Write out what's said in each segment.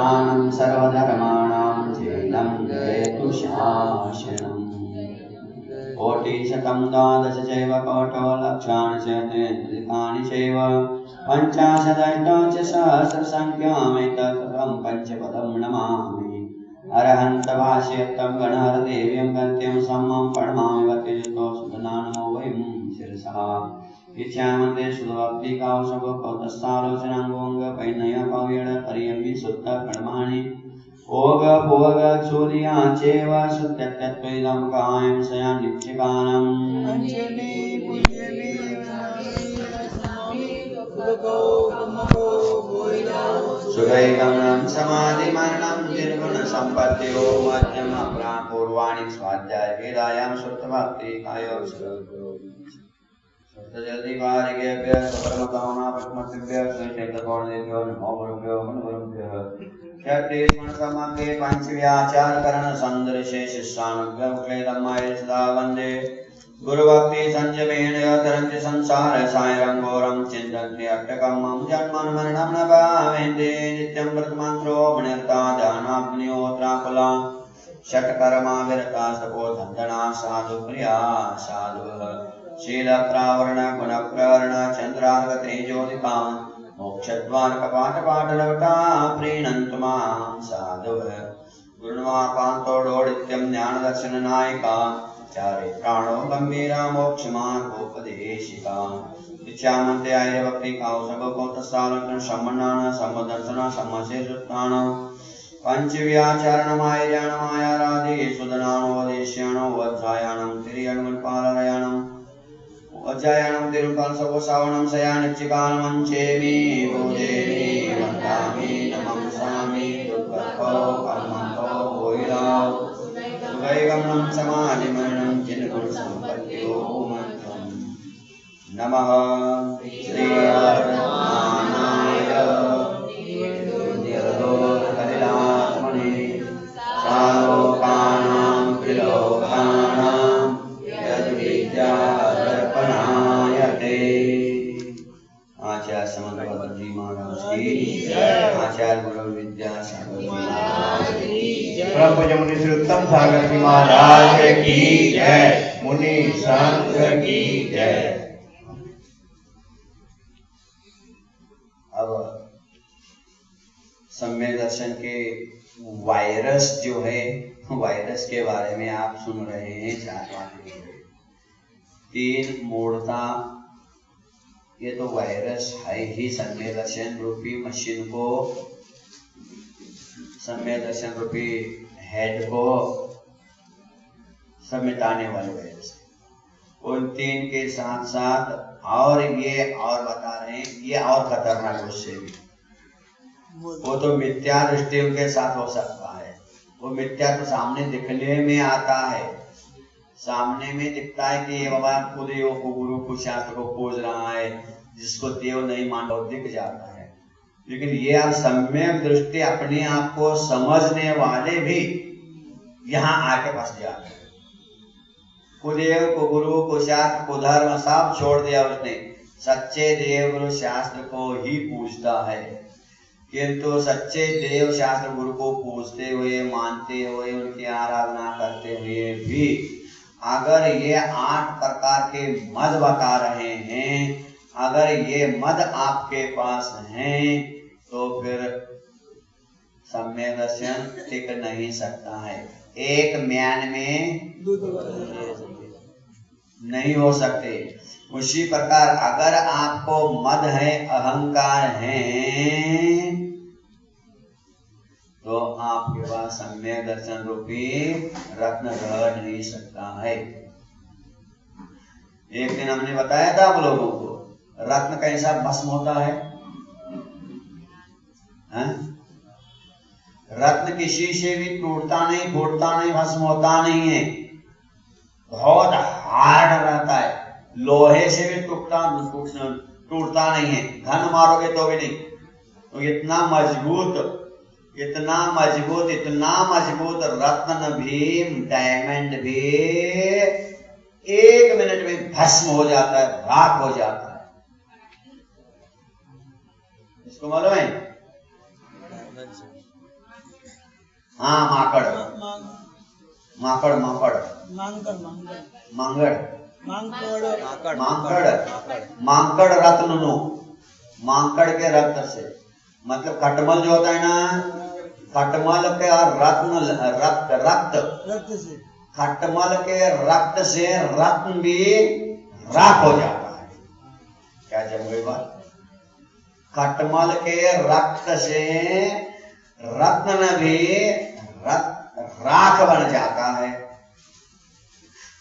शतानं सर्वधर्माणां चैनं जयतु शासनम् कोटिशतं द्वादश चैव कोटो लक्षाणि च त्रिकाणि चैव पञ्चाशदष्टौ च सहस्रसङ्ख्यामेतत्ततं पञ्चपदं नमामि अरहन्तभाष्यत्तं गणहरदेव्यं गद्यं सम्मं पठमामि वतिजितो सुधनानमो वयं शिरसा इच्छामते सुभक्तिकावशभोपतस्तालोचनाङ्गोङ्गपैनय पव्यड पर्यम्बि सुत्त कर्माणि ओग भोग चोलिया चेव सुत्यत्यत्वेदं कायं सया नित्यकालम् अंजलि पुण्यमे सुगैगमनं समाधिमरणं निर्गुणसम्पत्तियो मध्यमं पूर्वाणि स्वाध्याय वेदायां सुप्तभक्ति कायो जल्दी वारिकेभ्य सुपरमकामना पद्मतिभ्य श्रीचैतन्यदेवो नमो गुरुभ्यो मनोगुरुभ्यः क्षत्रियगुण समागे पंचव्याचार करण संदर्शे शिष्यानुग्रहक्लेदमाय सदा वन्दे गुरुभक्ति संयमेन तरन्ति संसार सायरं घोरं चिन्तन्ति अट्टकमं जन्मन् मरणं न भावयन्ते नित्यं वर्तमान्त्रो मणिर्ता दानाग्निहोत्राकुला षट्कर्मा विरता सपोधन्दना साधु प्रिया साधुः शीलप्रावरण गुणप्रवरण चन्द्रार्कतेजोदिता मोक्षद्वार कपाटपाटलवटा प्रीणन्तु मां साधुः गुरुणाकान्तोडोडित्यं ज्ञानदर्शननायिका चारित्राणो गम्भीरा मोक्षमार्गोपदेशिका इच्छामन्ते आर्यभक्ति कावसभकोतस्थालकं सम्मन्नान सम्मदर्शन सम्मशेषुत्थान पंचव्याचारणमायर्याणमायाराधे सुदनानोदेश्याणो वज्रायाणं तिर्यणुपालरयाणं वज्रायाणं तिरुपाल सर्वसावणं शयानिच्चिकालमञ्चेमि भोजेमि वन्दामि नमंसामि दुर्गतो कर्मतो भोइलाव सुगैगमनं समाधिमरणं जिनगुणसम्पत्तियो मध्यं नमः श्रीहरनाय निर्दोषकलिलात्मने सालोकानां त्रिलोकानां यद्विद्यादर्पणाय ते आचार्य समन्वय जी महाराज की आचार्य गुरु विद्यासागर परम पूज्य मुनि श्री उत्तम सागर जी महाराज की जय। मुनि संघ की जय। अब सम्यक दर्शन के वायरस जो है, वायरस के बारे में आप सुन रहे हैं। 4 बातें, 3 मूर्ता, ये तो वायरस है ही। सम्यक दर्शन रूपी मशीन को, सम्यक दर्शन रूपी हेड को सब मिटाने वाले वायरस। उन 3 के साथ साथ और ये और बता रहे हैं, ये और खतरनाक उससे भी। वो तो मिथ्या दृष्टि के साथ हो सकता है। वो मिथ्या तो सामने दिखने में आता है, सामने में दिखता है कि ये बाबा खुद योग को, गुरु को, शास्त्र को खोज रहा है, जिसको देव नहीं मानता दिख जाता है। लेकिन ये आप सम्यक दृष्टि अपने आप को समझने वाले भी यहाँ आके फंस जाते हैं। कुदेव को, गुरु को, शास्त्र को, धर्म सब छोड़ दिया उसने, सच्चे देव गुरु शास्त्र को ही पूजता है। किंतु सच्चे देव शास्त्र गुरु को पूजते हुए, मानते हुए, उनकी आराधना करते हुए भी अगर ये 8 प्रकार के मद बता रहे हैं, अगर ये मद आपके पास हैं, तो फिर सम्यक दर्शन टिक नहीं सकता है। एक म्यान में नहीं हो सकते। उसी प्रकार अगर आपको मद है, अहंकार है, तो आपके पास सम्यक दर्शन रूपी रत्न रह नहीं सकता है। एक दिन हमने बताया था आप लोगों को, रत्न कैसा भस्म होता है? रत्न किसी से भी टूटता नहीं, फूटता नहीं, भस्म होता नहीं है। बहुत हार्ड रहता है, लोहे से भी टूटता नहीं है, घन मारोगे तो भी नहीं। तो इतना मजबूत रत्न भी, डायमंड भी 1 मिनट में भस्म हो जाता है, राख हो जाता है। इसको मालूम है? हाँ माकड़ माकड़ माकड़ मांगड़ मांकड़ रत्न नो, मांकड़ के रत्न से मतलब खटमल जो होता है ना, खटमल के रत्न रक्त खटमल के रक्त से रत्न भी राख हो जाता है। क्या जब वही बात, खटमल के रक्त से रत्न भी राख बन जाता है।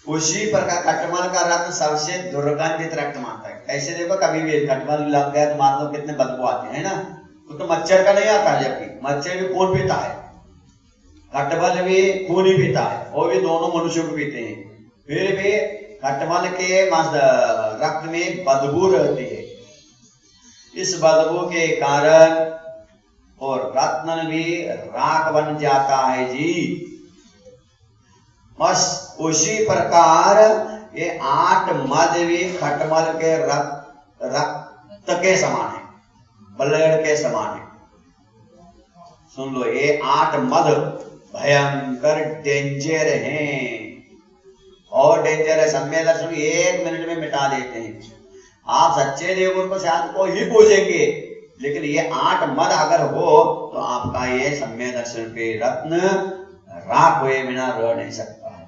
उसी प्रकार खटमल का रत्न सबसे दुर्गंधित रक्त मानता है। कैसे देखो, कभी भी खटमल लग गया तो मान लो कितने बदबू आते हैं ना, तो मच्छर का नहीं आता है, जबकि मच्छर भी खून पीता है, खटमल भी खून ही पीता है, वो भी दोनों मनुष्यों को पीते हैं, फिर भी खटमल के रक्त में बदबू रहती है। इस बदबू के कारण और रत्न भी राख बन जाता है जी। बस उसी प्रकार ये 8 मद भी खटमल के रक्त के समान है, ब्लड के समान है। सुन लो, ये 8 मद भयंकर डेंजर हैं, और डेंजर है। सम्य दर्शन 1 मिनट में मिटा देते हैं। आप सच्चे देवगुरु को शायद को ही पूछेंगे, लेकिन ये 8 मद अगर हो तो आपका ये सम्य दर्शन पे रत्न राख हुए बिना रह नहीं सकता है।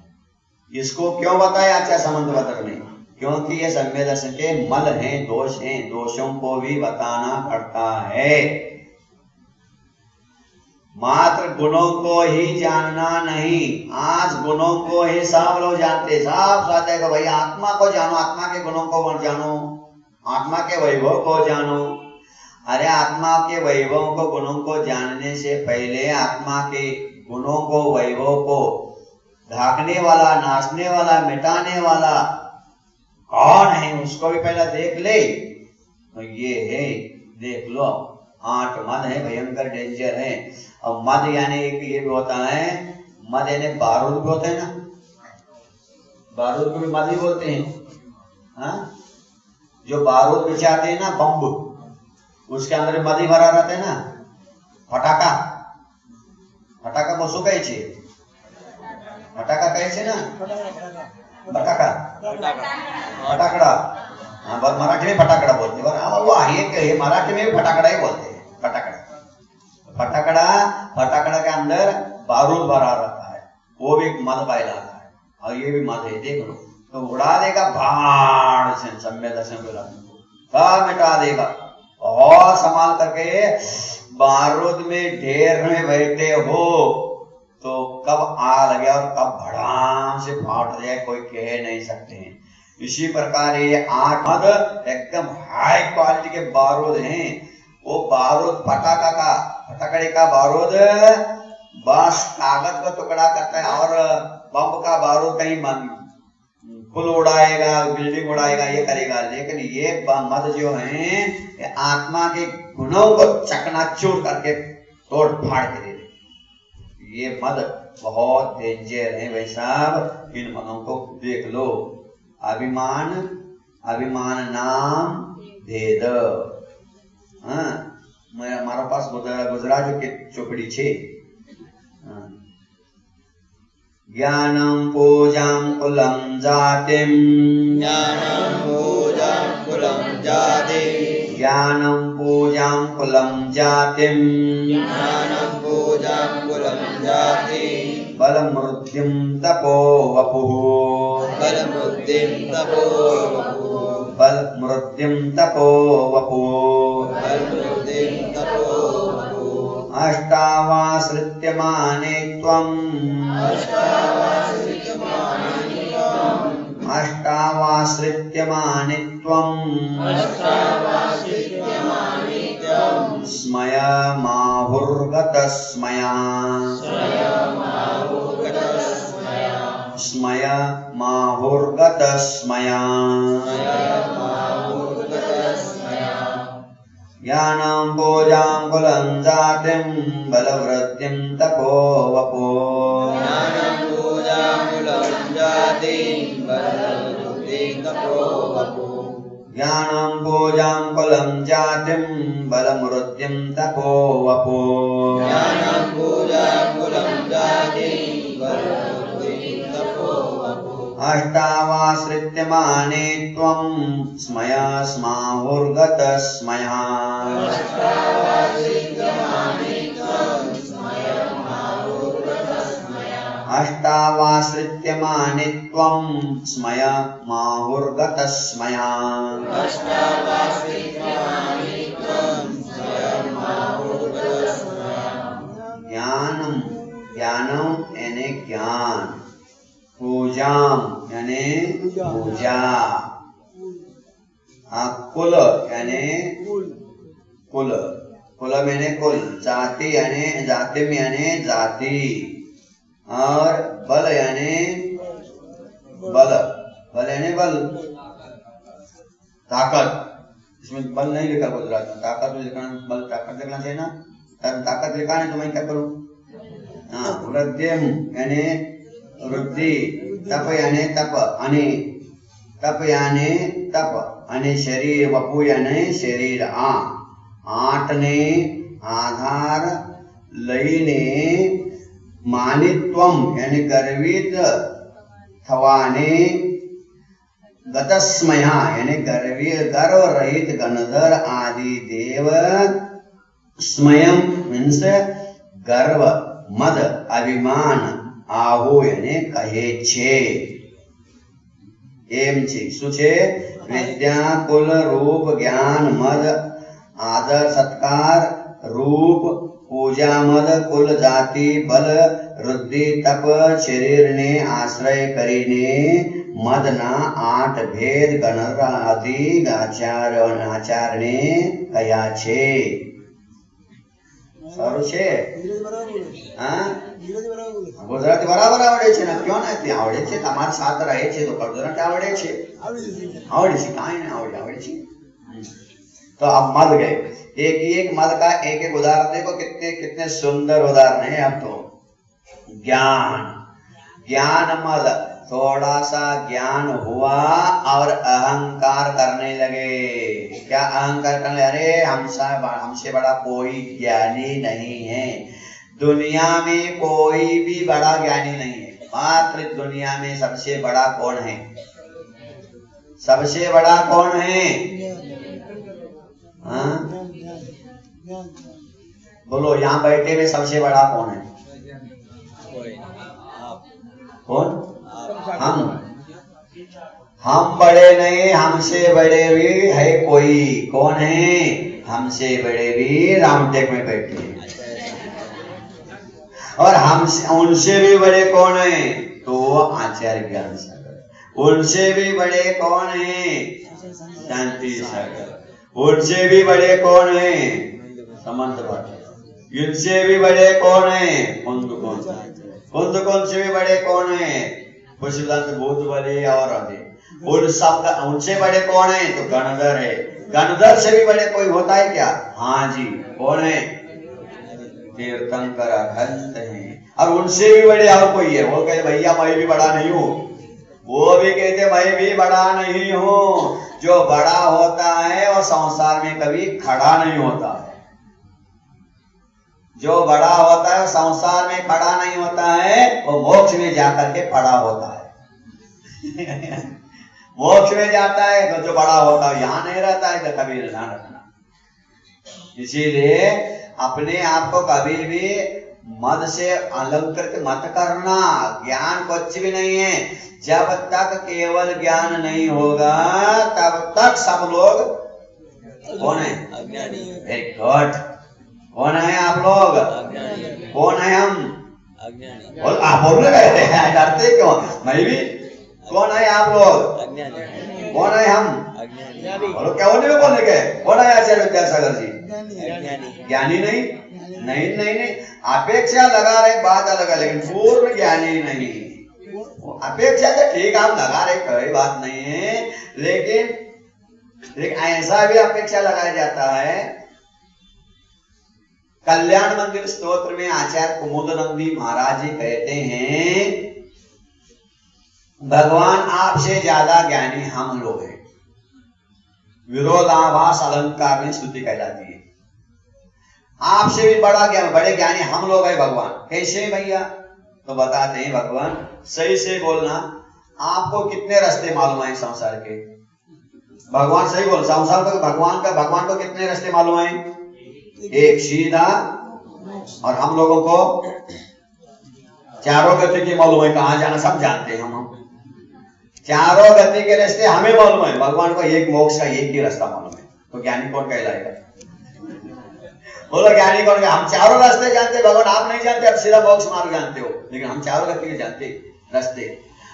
इसको क्यों बताया अच्छा समन्वयक ने? क्योंकि ये सम्य दर्शन के मल हैं, दोष हैं, दोषों को भी बताना पड़ता है। मात्र गुणों को ही जानना नहीं, आज गुणों को ही सब लोग जानते, सब चाहते हैं भाई आत्मा को जानो, आत्मा के गुणों को जानो, आत्मा के वैभव को जानो। अरे आत्मा के वैभव को गुणों को जानने से पहले आत्मा के गुणों को वैभव को ढाकने वाला, नाचने वाला, मिटाने वाला कौन है उसको भी पहले देख ले। तो ये है, देख लो 8 मद है, भयंकर डेंजर है। अब मद यानी एक ये भी होता है, मद यानी बारूद भी होते हैं ना, बारूद को भी मद ही बोलते हैं। हाँ, जो बारूद बिछाते हैं ना, बम्ब, उसके अंदर मद ही भरा रहता है ना। फटाका, फटाका को શું કહે છે? फटाका કહે છે ना, फटाका, फटाकड़ा। हाँ, मराठी में फटाकड़ा बोलते हैं, ये मराठी में भी फटाकड़ा ही बोलते हैं, फटाकड़ा। फटाकड़ा, फटाकड़ा के अंदर बारूद भरा रहता है, वो भी मद पाया जाता है, और ये भी मद है, देख लो। तो उड़ा देगा भाड़ से सम्य दर्शन को, सब मिटा देगा। और संभाल करके बारूद में ढेर में बैठे हो तो कब आग लगे और कब भड़ाम से फाट जाए कोई कह नहीं सकते हैं। इसी प्रकार ये 8 मद एकदम हाई क्वालिटी के बारूद हैं। वो बारूद फटाकड़े का बारूद बस कागज का टुकड़ा करता है, और बम का बारूद कहीं पुल उड़ाएगा, बिल्डिंग उड़ाएगा, ये करेगा। लेकिन ये मद जो है ये आत्मा के गुणों को चकनाचूर करके तोड़ फाड़ के दे देते। ये मद बहुत डेंजर है भाई साहब, इन मदों को देख लो। अभिमान, अभिमान नाम भेद। हाँ, हमारे पास गुजरात की चोपड़ी छे। ज्ञानं पूजां कुलं जातिं, ज्ञानं पूजां कुलं जातिं, ज्ञानं पूजां कुलं जातिं, ज्ञानं पूजां कुलं जातिं, बलमृद्धिं तपो वपुः, बलमृद्धिं तपो वपुः, बलमृद्धिं तपो वपुः, बलमृद्धिं तपो वपुः। अष्टावासृत्यमाने त्वम्, अष्टावासृत्यमाने त्वम्, स्मयमाहुर्गतस्मया, स्मयमाहुर्गतस्मया, ज्ञानं पूजां कुलं जातिं, बलवृद्धिं तपो वपुः, ज्ञानं पूजां कुलं जातिं, बलवृद्धिं तपो वपुः। ज्ञानं पूजां कुलं जातिं बलं वृद्धिं तपो वपो ज्ञानं पूजां कुलं जातिं बलं वृद्धिं तपो वपो अष्टावाश्रित्य माने त्वं स्मय स्माहुर्गतः स्मयः अष्टावाश्रित्य माने त्वं स्मय माहुर्गतः स्मयः ज्ञानम ज्ञानम यानी ज्ञान पूजाम यानी पूजा कुल यानी कुल कुल यानी कुल जाति यानी जाति में यानी जाति और बल यानी बल बल यानी बल ताकत इसमें बल नहीं लिखा गुजरात में ताकत में लिखना बल ताकत लिखना चाहिए ना ताकत लिखा है तो मैं क्या करूं हाँ वृद्धिम यानी वृद्धि तप यानी तप अनि तप यानी तप अनि शरीर वपु यानी शरीर आठ ने आधार लईने मानित्वम यानी गर्वित थवाने गतस्मया यानी गर्व रहित गणधर आदि देव स्वयं मीन्स गर्व मद अभिमान आहो यानी कहे छे एम छे શું છે विद्या कुल रूप ज्ञान मद आदर सत्कार रूप पूजा मद कुल जाति बल वृद्धि तप शरीर ने आश्रय करीने मदना 8 भेद गणर आदि आचार ने कया छे સારું છે હા ગુજરાતી બરાબર આવડે છે ને ક્યો નથી આવડે છે તમારી સાથે રહે છે તો ગુજરાતી આવડે છે કાંઈ નહીં આવડે છે तो अब मद गए एक मद का एक उदाहरण देखो कितने कितने सुंदर उदाहरण है अब तो ज्ञान ज्ञान मद थोड़ा सा ज्ञान हुआ और अहंकार करने लगे क्या अहंकार करने अरे हमसे बड़ा कोई ज्ञानी नहीं है दुनिया में कोई भी बड़ा ज्ञानी नहीं है मात्र दुनिया में सबसे बड़ा कौन है सबसे बड़ा कौन है हाँ? बोलो यहाँ बैठे में सबसे बड़ा कौन है कौन हम बड़े नहीं हमसे बड़े भी है कोई कौन है हमसे बड़े भी रामटेक में बैठे हैं और हमसे उनसे भी बड़े कौन है तो आचार्य ज्ञान सागर उनसे भी बड़े कौन है शांति सागर उनसे भी बड़े कौन है समंत भट्ट इनसे भी बड़े कौन है कुंद कौन से भी बड़े कौन है पुष्पदंत भूत बले और अधिक उन सब उनसे बड़े कौन है तो गणधर है गणधर से भी बड़े कोई होता है क्या हाँ जी कौन है तीर्थंकर अनंत है और उनसे भी बड़े और कोई है वो कहते भैया मैं भी बड़ा नहीं हूँ वो भी कहते मैं भी बड़ा नहीं हूँ जो बड़ा होता है वो संसार में कभी खड़ा नहीं होता है जो बड़ा होता है संसार में खड़ा नहीं होता है वो मोक्ष में जाकर के खड़ा होता है मोक्ष में जाता है तो जो बड़ा होता है यहाँ नहीं रहता है तो कभी ध्यान रखना इसीलिए अपने आप को कभी भी मद से अलंकृत मत करना ज्ञान कुछ भी नहीं है जब तक केवल ज्ञान नहीं होगा तब तक सब लोग कौन है अज्ञानी वेरी गुड कौन है आप लोग कौन है हम अज्ञानी आप बोल रहे हैं डरते क्यों मैं भी कौन है आप लोग कौन है हम बोलो क्या होने में बोलने के कौन है आचार्य विद्यासागर जी ज्ञानी नहीं नहीं नहीं नहीं अपेक्षा लगा रहे बात अलग है लेकिन पूर्ण ज्ञानी नहीं अपेक्षा तो ठीक आप लगा रहे कोई बात नहीं है लेकिन ऐसा भी अपेक्षा लगाया जाता है कल्याण मंदिर स्तोत्र में आचार्य कुमुदनंदी महाराज जी कहते हैं भगवान आपसे ज्यादा ज्ञानी हम लोग हैं विरोधाभास अलंकार में स्तुति कहलाती है। आपसे भी बड़ा ज्ञान, बड़े ज्ञानी हम लोग है भगवान। कैसे भैया? तो बताते हैं भगवान, सही से बोलना, आपको कितने रास्ते मालूम है संसार के? भगवान सही बोल, संसार को भगवान को कितने रास्ते मालूम है? एक सीधा, और हम लोगों को चारों गति की मालूम है, कहां जाना सब जानते हैं हम। चारों गति के रास्ते हमें मालूम है, भगवान को एक मोक्ष का एक ही रास्ता मालूम है। तो ज्ञानी कौन कहलाएगा? बोलो ज्ञानी कौन? हम चारों रास्ते जानते, भगवान आप नहीं जानते, आप सीधा मोक्ष मार्ग जानते हो, लेकिन हम चारों गति के जानते रास्ते।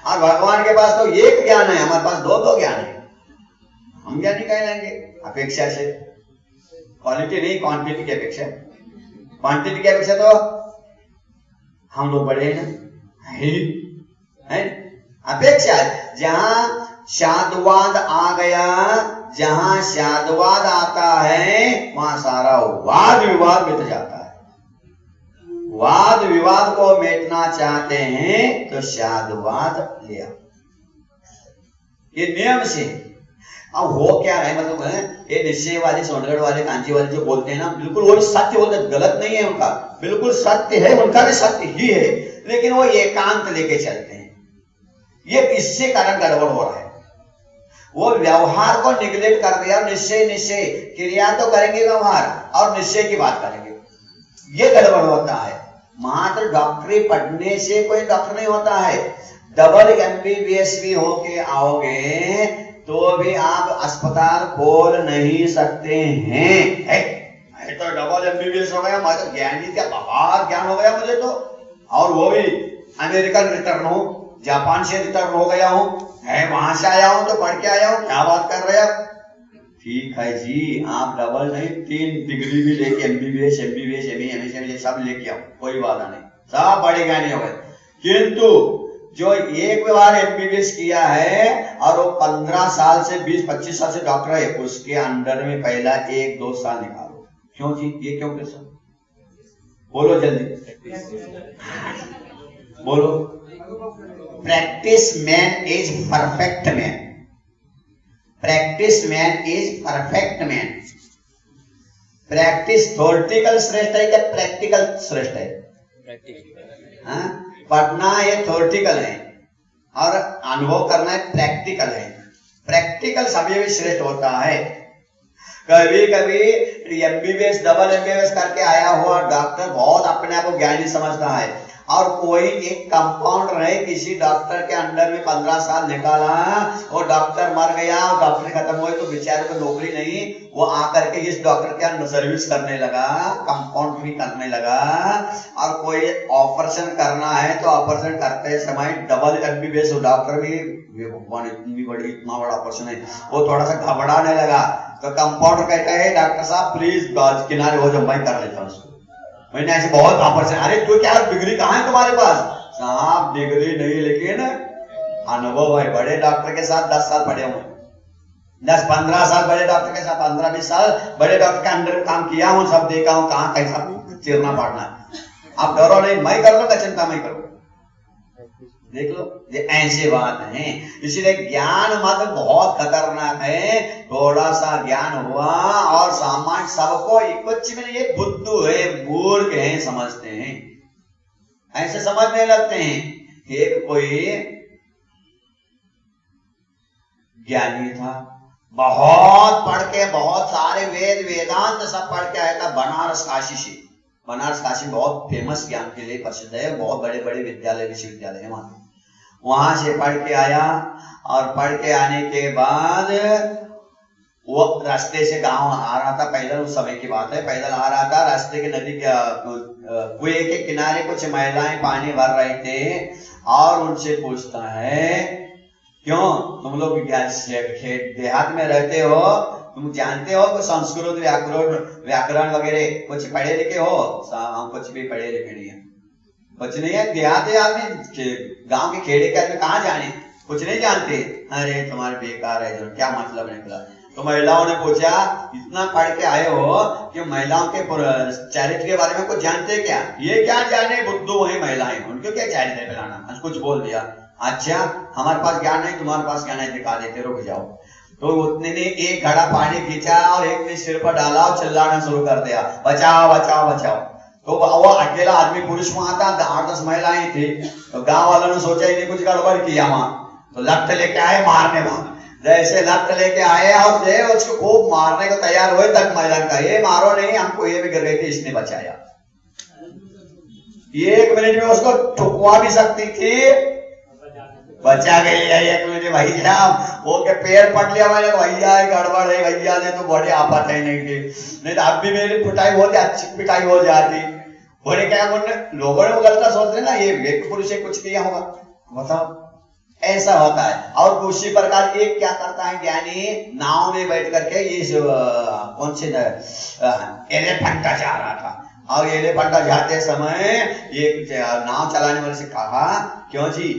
और भगवान के पास तो एक ज्ञान है, हमारे पास दो ज्ञान है। हम ज्ञानी कहलाएंगे अपेक्षा से, क्वालिटी नहीं क्वांटिटी की अपेक्षा। क्वांटिटी की अपेक्षा तो हम लोग बड़े हैं, अपेक्षा। जहां शादवाद आ गया, जहां शादवाद आता है वहां सारा वाद विवाद मिट जाता है। वाद विवाद को मिटना चाहते हैं तो शादवाद ले आओ, ये नियम से। अब हो क्या रहा है, मतलब है ये निश्चय वाले, सोनगढ़ वाले, कांची वाले जो बोलते हैं ना, बिल्कुल वो सत्य बोलते, गलत नहीं है उनका, बिल्कुल सत्य है, उनका भी सत्य ही है, लेकिन वो एकांत लेके चलते हैं। ये इससे कारण गड़बड़ हो रहा है। वो व्यवहार को निग्लेक्ट कर दिया, निश्चय क्रिया तो करेंगे व्यवहार, और निश्चय की बात करेंगे, ये गड़बड़ होता है। मात्र डॉक्टरी पढ़ने से कोई डॉक्टर नहीं होता है। डबल MBBS भी होके आओगे तो भी आप अस्पताल खोल नहीं सकते हैं। तो डबल MBBS हो गया, मैं तो ज्ञानी क्या बाबा ज्ञान हो गया मुझे तो, और वो भी अमेरिकन रिटर्न हो, जापान से रिटर्न हो गया हूं, है वहां से आया हूं, तो पढ़ के आया हूं, क्या बात कर रहे हैं? ठीक है जी, आप डबल नहीं 3 डिग्री भी लेके MBBS, ME सब लेके आओ, कोई बात नहीं, सब बड़े ज्ञानी हो गए। किंतु जो एक बार MBBS किया है और वो 15 साल से 20-25 साल से डॉक्टर है, उसके अंडर में पहला 1-2 साल निकालो। क्यों जी? ये क्यों कैसा? बोलो जल्दी बोलो। Practice man is perfect man, practice man is perfect man. Practice theoretical श्रेष्ठ है क्या प्रैक्टिकल श्रेष्ठ है? प्रैक्टिकल। पढ़ना ये थ्योरेटिकल है और अनुभव करना है प्रैक्टिकल है। प्रैक्टिकल सभी भी श्रेष्ठ होता है। कभी कभी MBBS डबल MBBS करके आया हुआ डॉक्टर बहुत अपने आप को ज्ञानी समझता है, और कोई एक कंपाउंडर है किसी डॉक्टर के अंडर में 15 साल निकाला, वो डॉक्टर मर गया और डॉक्टर खत्म हुए तो बेचारे को नौकरी नहीं, वो आकर के इस डॉक्टर के अंदर सर्विस करने लगा, कंपाउंडरी करने लगा। और कोई ऑपरेशन करना है तो ऑपरेशन करते समय डबल MBBS डॉक्टर भी इतना बड़ा ऑपरेशन है, वो थोड़ा सा घबराने लगा तो कंपाउंडर कहता है डॉक्टर साहब प्लीज किनारे हो जाओ, मैं कर लेता हूँ उसको। मैंने ऐसे बहुत ऑपरेशन, अरे तू क्या डिग्री कहाँ है तुम्हारे पास? साहब डिग्री नहीं, लेकिन अनुभव है। बड़े डॉक्टर के साथ 10 साल पढ़े हुए, 10-15 साल बड़े डॉक्टर के साथ, 15-20 साल बड़े डॉक्टर के अंडर काम किया हूँ, सब देखा हूँ कहाँ कैसा चिरना पाड़ना। आप डरो नहीं, मैं कर लूंगा, चिंता मैं करूँ। देख लो, ये ऐसे बात है। इसलिए ज्ञान मत बहुत खतरनाक है। थोड़ा सा ज्ञान हुआ और सामान्य सबको कुछ भी नहीं, बुद्धू है, मूर्ख है समझते हैं, ऐसे समझने लगते हैं। एक कोई ज्ञानी था, बहुत पढ़ के, बहुत सारे वेद वेदांत सब पढ़ के आया था बनारस काशी से। बनारस काशी बहुत फेमस ज्ञान के लिए प्रसिद्ध है, बहुत बड़े बड़े विद्यालय विश्वविद्यालय है वहां से पढ़ के आया। और पढ़ के आने के बाद वो रास्ते से गांव आ रहा था, पैदल, उस समय की बात है, पैदल आ रहा था। रास्ते के नदी के कुएं के किनारे कुछ महिलाएं पानी भर रहे थे, और उनसे पूछता है क्यों तुम लोग देहात में रहते हो, तुम जानते हो कि संस्कृत व्याकरण वगैरह कुछ पढ़े लिखे हो? हम कुछ भी पढ़े लिखे नहीं है, कुछ नहीं है। देहात आदमी, गांव के खेड़े के आदमी कहाँ जाने, कुछ नहीं जानते। अरे तुम्हारे बेकार है, जो क्या मतलब निकला। तो महिलाओं ने पूछा इतना पढ़ के आए हो कि महिलाओं के चैरिटी के बारे में कुछ जानते क्या? ये क्या जाने, बुद्धू है महिलाएं, उनको क्या चैरिटी फैलाना। कुछ बोल दिया, अच्छा हमारे पास ज्ञान नहीं, तुम्हारे पास ज्ञान है, दिखा देते, रुक जाओ। तो उतने ने एक घड़ा पानी खींचा और एक ने सिर पर डाला और चिल्लाना शुरू कर दिया, बचाओ बचाओ बचाओ। तो वो अकेला आदमी पुरुष वहां था, 8-10 महिलाएं थी। तो गांव वालों ने सोचा इन्हें कुछ गड़बड़ किया वहां, तो लठ लेके आए मारने। वहां जैसे लठ लेके आए और जे उसको खूब मारने को तैयार हुए तक महिला का, ये मारो नहीं, हमको ये भी गिर गई थी, इसने बचाया। 1 मिनट में उसको ठुकवा भी सकती थी, बचा गई है 1 मिनट भैया। वो के पैर पट लिया मैंने, भैया गड़बड़ है, भैया ने तो बड़ी आफत है नहीं थी, नहीं तो अब भी मेरी पिटाई होती, अच्छी पिटाई हो जाती। बोले क्या बोलने लोगों ने गलत सोच रहे ना, ये व्यक्ति पुरुष से कुछ किया होगा, बताओ। ऐसा होता है। और उसी प्रकार एक क्या करता है ज्ञानी, नाव में बैठ करके ये कौन से एलिफेंटा जा रहा था, और एलिफेंटा जाते समय एक नाव चलाने वाले से कहा, क्यों जी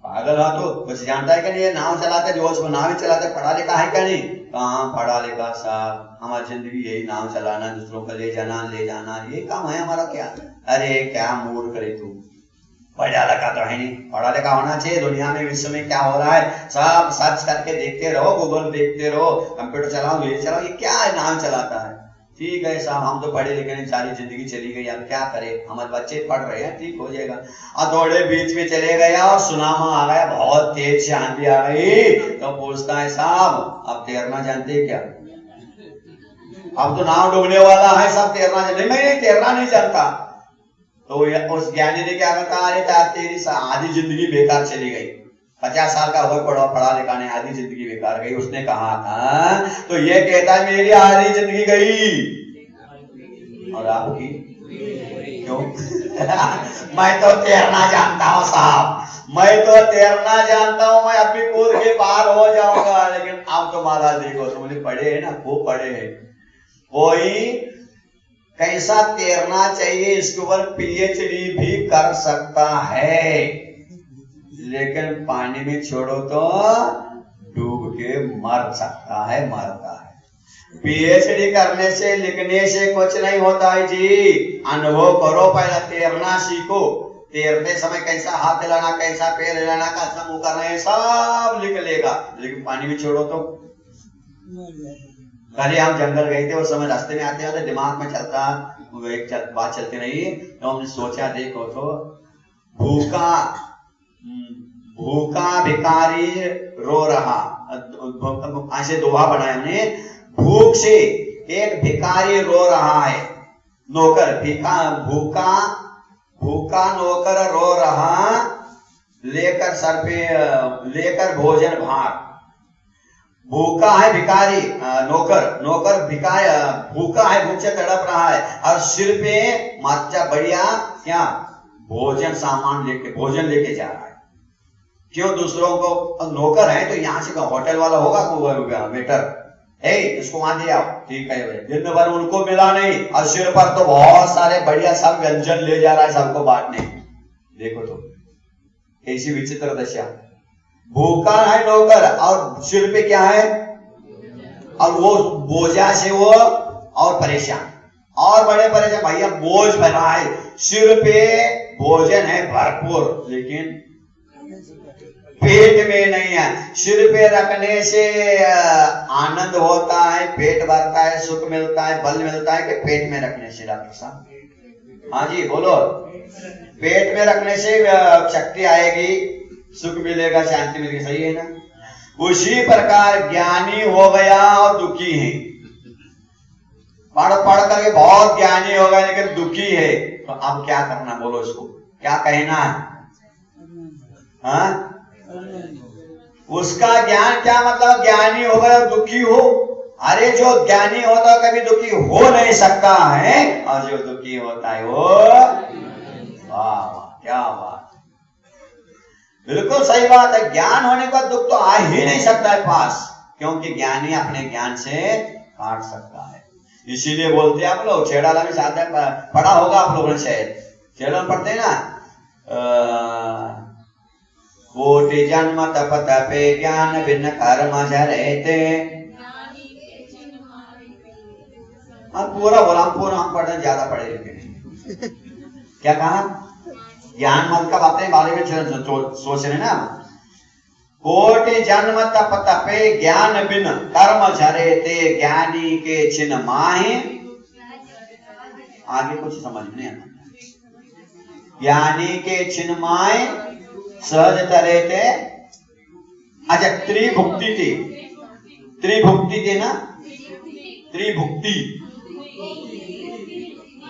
पागल हो तो कुछ जानता है क्या नहीं, नाव चलाते जो उसको नाव ही चलाते, पढ़ा लिखा है क्या नहीं? कहाँ पढ़ा लिखा साहब, हमारी जिंदगी यही नाव चलाना, दूसरों को ले जाना ये काम है हमारा। क्या अरे क्या मूड करे तू, पढ़ा लिखा तो है नहीं, पढ़ा लिखा होना चाहिए। दुनिया में विश्व में क्या हो रहा है सब सर्च करके देखते रहो, गूगल देखते रहो, कंप्यूटर चलाओ, ये चलाओ, ये क्या है नाम चलाता है। ठीक है साहब, हम तो पढ़े लिखे नहीं, सारी जिंदगी चली गई, अब क्या करें, हमारे बच्चे पढ़ रहे हैं, ठीक हो जाएगा। और थोड़े बीच में चले गया और सुनामा आ गया, बहुत तेज से आंधी आ गई। तो पूछता है साहब आप तैरना जानते हैं क्या? अब तो नाव डूबने वाला है, सब तैरना जानते? मैं तैरना नहीं जानता। तो उस ज्ञानी ने क्या कहा, अरे तेरी आधी जिंदगी बेकार चली गई, 50 साल का हो पढ़ा लिखा नहीं, आधी जिंदगी बेकार गई। उसने कहा था, तो ये कहता है मेरी आधी जिंदगी गई और आपकी क्यों? मैं तो तैरना जानता हूँ साहब, मैं तो तैरना जानता हूँ, मैं अभी कूद के पार हो जाऊंगा, लेकिन आप तो महाराज देखो, तुमने पढ़े है ना, खूब पढ़े हैं, कोई कैसा तैरना चाहिए इसके ऊपर पीएचडी भी कर सकता है, लेकिन पानी में छोड़ो तो डूब के मर सकता है, मरता है। पीएचडी करने से लिखने से कुछ नहीं होता है जी, अनुभव करो, पहले तैरना सीखो। तैरते समय कैसा हाथ हिलाना, कैसा पैर हिलाना, कैसा मुंह करना है, सब लिख लेगा, लेकिन पानी में छोड़ो तो। पहले हम जंगल गए थे, उस समय रास्ते में आते आते दिमाग में चलता एक बात चलती रही, तो हमने सोचा देखो तो भूखा भिखारी रो रहा, ऐसे दोहा बनाया हमने, भूख से एक भिखारी रो रहा है, नौकर भूखा नौकर रो रहा, लेकर सर पे लेकर भोजन भार। भूखा है भिखारी, नौकर भिखारी भूखा है, भूख से तड़प रहा है, और सिर पे माचा बढ़िया क्या भोजन सामान भोजन लेके जा रहा है। क्यों? दूसरों को नौकर है तो यहाँ से होटल वाला होगा वेटर, इसको वहां दिया, ठीक है भाई, दिन भर उनको मिला नहीं, और सिर पर तो बहुत सारे बढ़िया सब व्यंजन ले जा रहा है सबको बांटने। देखो तो कैसी विचित्र दशा, भूखा है नौकर और सिर पे क्या है, और वो बोझा से वो और परेशान, और बड़े परेशान, भैया बोझ भरा है, सिर पे भोजन है भरपूर, लेकिन पेट में नहीं है। सिर पे रखने से आनंद होता है, पेट भरता है, सुख मिलता है, बल मिलता है, कि पेट में रखने से? डॉक्टर साहब हाँ जी बोलो, पेट में रखने से शक्ति आएगी, सुख मिलेगा, शांति मिलेगी, सही है ना? उसी प्रकार ज्ञानी हो गया और दुखी है, पढ़ करके बहुत ज्ञानी हो गया लेकिन दुखी है, तो अब क्या करना, बोलो इसको क्या कहना है? हाँ, उसका ज्ञान क्या मतलब, ज्ञानी हो गया दुखी हो? अरे जो ज्ञानी होता है कभी दुखी हो नहीं सकता है, और जो दुखी होता है वो वाह क्या बात, बिल्कुल सही बात है। ज्ञान होने का दुख तो आ ही नहीं सकता है पास, क्योंकि ज्ञानी अपने ज्ञान से काट सकता है। इसीलिए बोलते हैं आप लोग, छेड़ाला में साथ पढ़ा होगा आप लोगों ने, शायद छेड़ा पढ़ते हैं ना, कोटि जन्म तप तपे ज्ञान भिन्न कर्म जरेते। पूरा बोला, पूरा हम पढ़े, ज्यादा पढ़े लिखे नहीं। क्या कहा? ज्ञान मत का बातें बारे में सोच रहे ना। कोटि जन्म तप तपे ज्ञान बिन कर्म झरे ते ज्ञानी के छिन माहे। आगे कुछ समझ नहीं आता। ज्ञानी के छिन माए सहज तरे थे। अच्छा त्रिभुक्ति थी, त्रिभुक्ति थी ना, त्रिभुक्ति।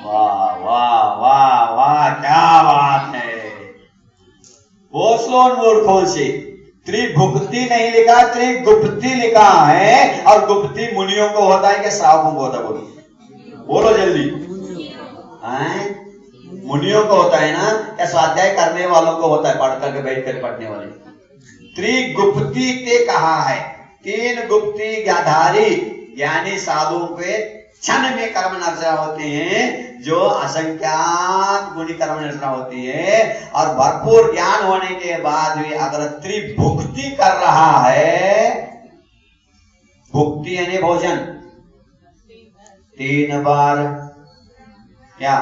वाह वाह वाह वाह, क्या बात है। वो स्लोन मूर्खों से त्रिभुक्ति नहीं लिखा, त्रिगुप्ति लिखा है। और गुप्ति मुनियों को होता है कि श्रावकों को होता है? बोलो बोलो जल्दी। मुनियों को होता है ना, या स्वाध्याय करने वालों को होता है, पढ़ करके बैठ कर पढ़ने वाले? त्रिगुप्ति ते कहा है। तीन गुप्ति ज्ञाधारी यानी साधुओं के क्षण में कर्म नर्चा होते हैं, जो असंख्यात गुणी कर्म नर्चा होती है। और भरपूर ज्ञान होने के बाद भी अगर त्रिभुक्ति कर रहा है, भुक्ति यानी भोजन, 3 बार क्या,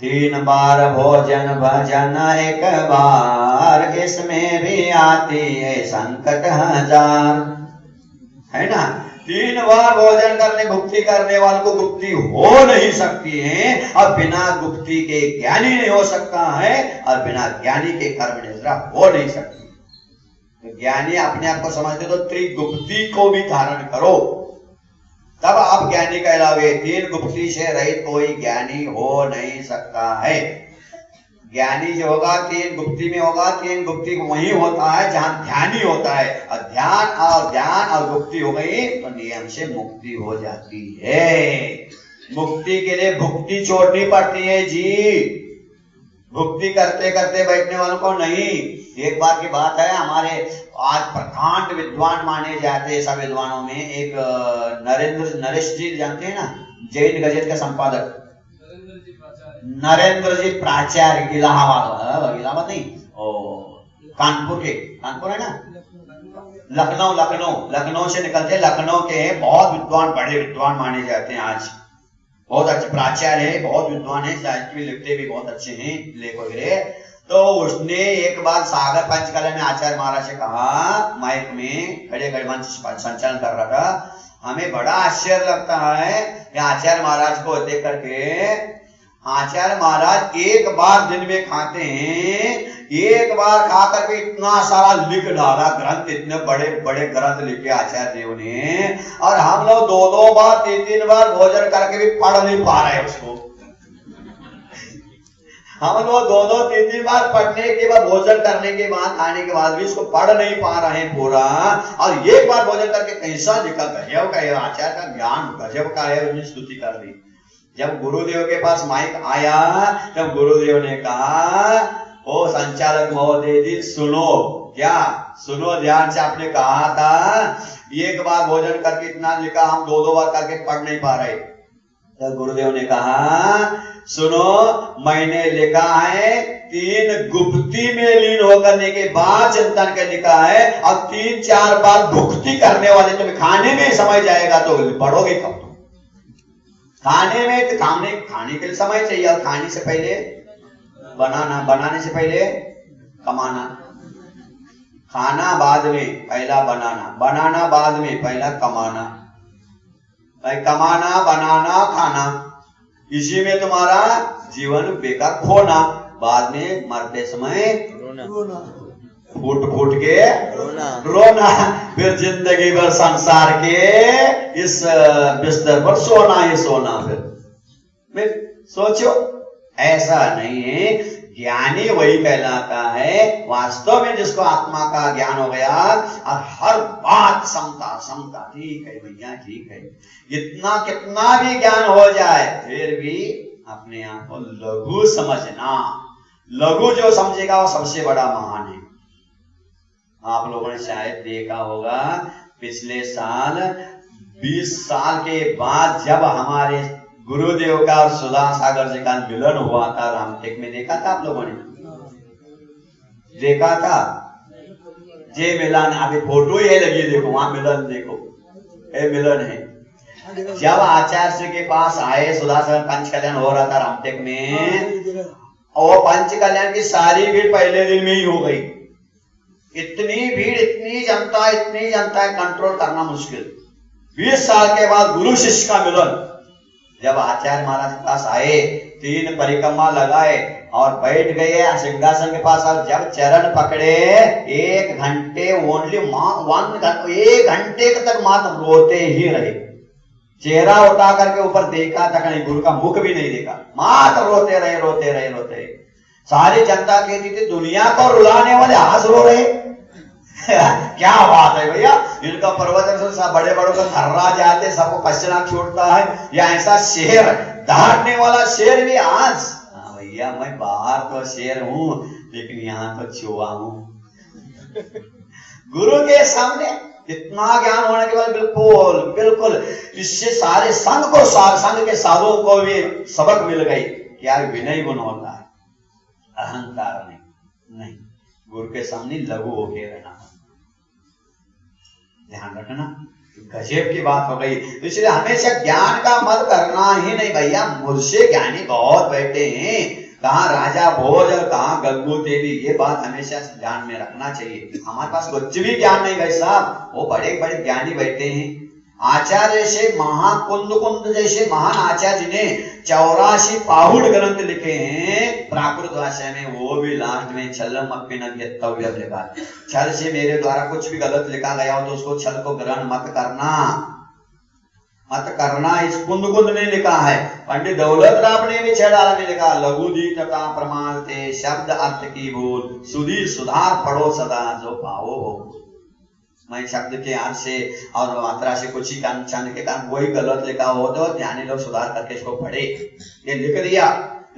3 बार भोजन भजन 1 बार, इसमें भी आती है संकट 1000, है ना। 3 बार भोजन करने भुक्ति करने वाले को गुप्ति हो नहीं सकती है, और बिना गुप्ति के ज्ञानी नहीं हो सकता है, और बिना ज्ञानी के कर्म निद्रा हो नहीं सकती। तो ज्ञानी अपने आप को समझते तो त्रिगुप्ति को भी धारण करो, तब आप ज्ञानी कहलाओगे। 3 गुप्ति से रहित कोई ज्ञानी हो नहीं सकता है। ज्ञानी जो होगा 3 गुप्ति में होगा। 3 गुप्ति वही होता है जहां ध्यानी होता है, और ध्यान और गुप्ति हो गई तो नियम से मुक्ति हो जाती है। मुक्ति के लिए भुक्ति छोड़नी पड़ती है जी, भुक्ति करते करते बैठने वालों को नहीं। एक बार की बात है, हमारे आज प्रकांड विद्वान माने जाते हैं सब विद्वानों में, एक नरेश जी जानते हैं ना, जैन गजट के संपादक नरेंद्र जी प्राचार्य, इलाहाबाद नहीं, कानपुर है ना, लखनऊ से निकलते, लखनऊ के बहुत विद्वान, बड़े विद्वान माने जाते हैं आज। बहुत अच्छे प्राचार्य है, बहुत विद्वान है, साहित्य में लिखते भी बहुत अच्छे हैं, लेख वगैरह। तो उसने एक बार सागर पंचकला में आचार्य महाराज से कहा, माइक में खड़े खड़े मंच संचालन कर रहा था, हमें बड़ा आश्चर्य लगता है कि आचार्य महाराज को देख करके, आचार्य महाराज एक बार दिन में खाते हैं, एक बार खा करके इतना सारा लिख डाला ग्रंथ, इतने बड़े बड़े ग्रंथ लिखे आचार्य देव ने, और हम लोग 2-2 बार 3-3 बार भोजन करके भी पढ़ नहीं पा रहे उसको। हम लोग 2-2 3-3 बार पढ़ने के बाद, भोजन करने के बाद, खाने के बाद भी इसको पढ़ नहीं पा रहे हैं पूरा, और एक बार भोजन करके कैसा लिखा, गजब का है आचार्य का ज्ञान, गजब का है। उन्हें स्तुति कर दी। जब गुरुदेव के पास माइक आया, तब गुरुदेव ने कहा, ओ संचालक महोदय जी सुनो, क्या सुनो ध्यान से, आपने कहा था एक बार भोजन करके इतना लिखा, हम 2-2 बार करके पढ़ नहीं पा रहे। तब गुरुदेव ने कहा, सुनो, मैंने लिखा है 3 गुप्ति में लीन होकर के बाद चिंतन के लिखा है, और 3-4 बार भुक्ति करने वाले तुम्हें खाने में समय जाएगा तो पढ़ोगे कब? खाने में खाने के लिए समय चाहिए, और खाने से पहले बनाना, बनाने से पहले कमाना, खाना बाद में पहला बनाना, बनाना बाद में पहला कमाना, कमाना बनाना खाना, इसी में तुम्हारा जीवन बेकार खोना, बाद में मरते समय रोना, फूट के रोना, फिर जिंदगी भर संसार के इस बिस्तर पर सोना ही सोना। फिर सोचो, ऐसा नहीं है। ज्ञानी वही कहलाता है वास्तव में जिसको आत्मा का ज्ञान हो गया, और हर बात समता, ठीक है भैया ठीक है, इतना कितना भी ज्ञान हो जाए फिर भी अपने आप को लघु समझना। लघु जो समझेगा वो सबसे बड़ा महान है। आप लोगों ने शायद देखा होगा, पिछले साल 20 साल के बाद जब हमारे गुरुदेव का और सुधा सागर जी का मिलन हुआ था रामटेक में, देखा था आप लोगों ने? देखा था जे मिलन, अभी फोटो ही है लगी, देखो वहां मिलन, देखो ये मिलन है। जब आचार्य जी के पास आए, सुधा सागर पंच कल्याण हो रहा था रामटेक में, और पंच कल्याण की सारी भीड़ पहले दिन में ही हो गई। इतनी भीड़, इतनी जनता है, कंट्रोल करना मुश्किल। 20 साल के बाद गुरु शिष्य का मिलन, जब आचार्य महाराज के पास आए, 3 परिक्रमा लगाए और बैठ गए सिंहासन के पास, और जब चरण पकड़े 1 घंटे ओनली 1 घंटे तक मात्र रोते ही रहे। चेहरा उठा करके ऊपर देखा तक नहीं, गुरु का मुख भी नहीं देखा, मात्र रोते रहे। सारी जनता कहती थी दुनिया को रुलाने वाले आज रो रहे। क्या बात है भैया, इनका प्रवचन से सब बड़े बड़ों का थर्रा जाते, सबको पसीना छूटता है, या ऐसा शेर दहाड़ने वाला शेर भी आज। हाँ भैया, मैं बाहर तो शेर हूं लेकिन यहाँ तो चूहा हूं। गुरु के सामने इतना ज्ञान होने के बाद बिल्कुल इससे सारे संघ के साधुओं को भी सबक मिल गई। क्या विनय गुण होता है, अहंकार नहीं। गुरु के सामने लघु होके रहना, ध्यान रखना, गजब की बात हो गई। इसलिए हमेशा ज्ञान का मत करना ही नहीं भैया। मुझसे ज्ञानी बहुत बैठे हैं, कहाँ राजा भोज और कहाँ गंगू देवी, ये बात हमेशा ध्यान में रखना चाहिए। हमारे पास कुछ भी ज्ञान नहीं भाई साहब, वो बड़े बड़े ज्ञानी बैठे हैं। आचार्य से कुंद जैसे महान आचार्य ने 84 पाहुड़ ग्रंथ लिखे हैं प्राकृत भाषा में, वो भी लास्ट में छल्लम अप्पिनम यत्तव्यम लिखा। छल से मेरे द्वारा कुछ भी गलत लिखा गया हो तो उसको छल को ग्रहण मत करना। इस कुंद ने लिखा है। पंडित दौलत राम ने भी 6 डाला में लिखा, लघु दी तथा प्रमाण थे शब्द अर्थ की भूल, सुधी सुधार पढ़ो सदा जो पाओ हो। मैं शब्द के अर्थ से और मात्रा से कुछ ही छंद के कारण वही गलत लिखा हो तो ध्यानी लोग सुधार करके इसको पढ़े, ये लिख दिया।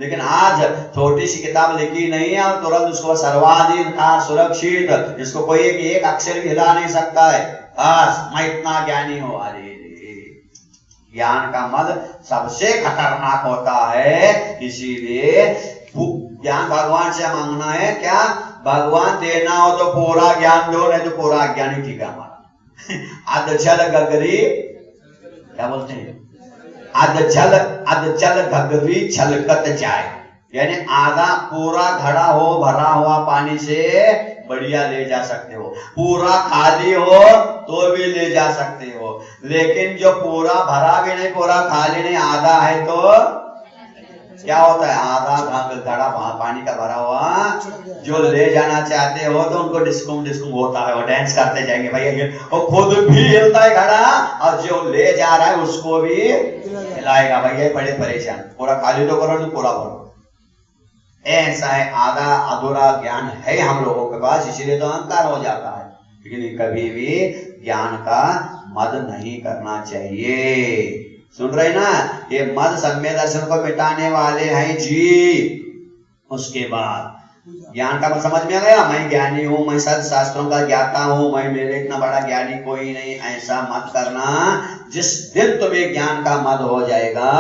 लेकिन आज छोटी सी किताब लिखी नहीं है और तुरंत उसको सर्वाधिकार सुरक्षित, इसको कोई एक अक्षर भी हिला नहीं सकता है, बस मैं इतना ज्ञानी हूं। अरे ज्ञान का मद सबसे खतरनाक होता है। इसीलिए ज्ञान भगवान से मांगना है। क्या भगवान देना हो तो पूरा ज्ञान दो, नहीं तो पूरा अज्ञान ही ठीक है हमारा। अधजल गगरी, क्या बोलते हैं, अधजल गगरी छलकत जाए, यानी आधा पूरा घड़ा हो भरा हुआ पानी से बढ़िया ले जा सकते हो, पूरा खाली हो तो भी ले जा सकते हो। लेकिन जो पूरा भरा भी नहीं, पूरा खाली नहीं, आधा है तो क्या होता है, आधा घड़ा पानी का भरा हुआ जो ले जाना चाहते हो तो उनको डिस्कुम होता है, वो डांस करते जाएंगे भैया, वो खुद भी हिलता है घड़ा और जो ले जा रहा है उसको भी हिलाएगा भैया, बड़े परेशान। पूरा खाली तो करो तो पूरा भरो, ऐसा है। आधा अधूरा ज्ञान है हम लोगों के पास, इसीलिए तो अहंकार हो जाता है। लेकिन कभी भी ज्ञान का मद नहीं करना चाहिए। सुन रहे ना, ये मद सम्य दर्शन को मिटाने वाले हैं जी। उसके बाद ज्ञान का मत समझ में आ गया, मैं ज्ञानी हूं, मैं सब शास्त्रों का ज्ञाता हूं, मैं मेरे इतना बड़ा ज्ञानी कोई नहीं, ऐसा मत करना। जिस दिन तुम्हें ज्ञान का मद हो जाएगा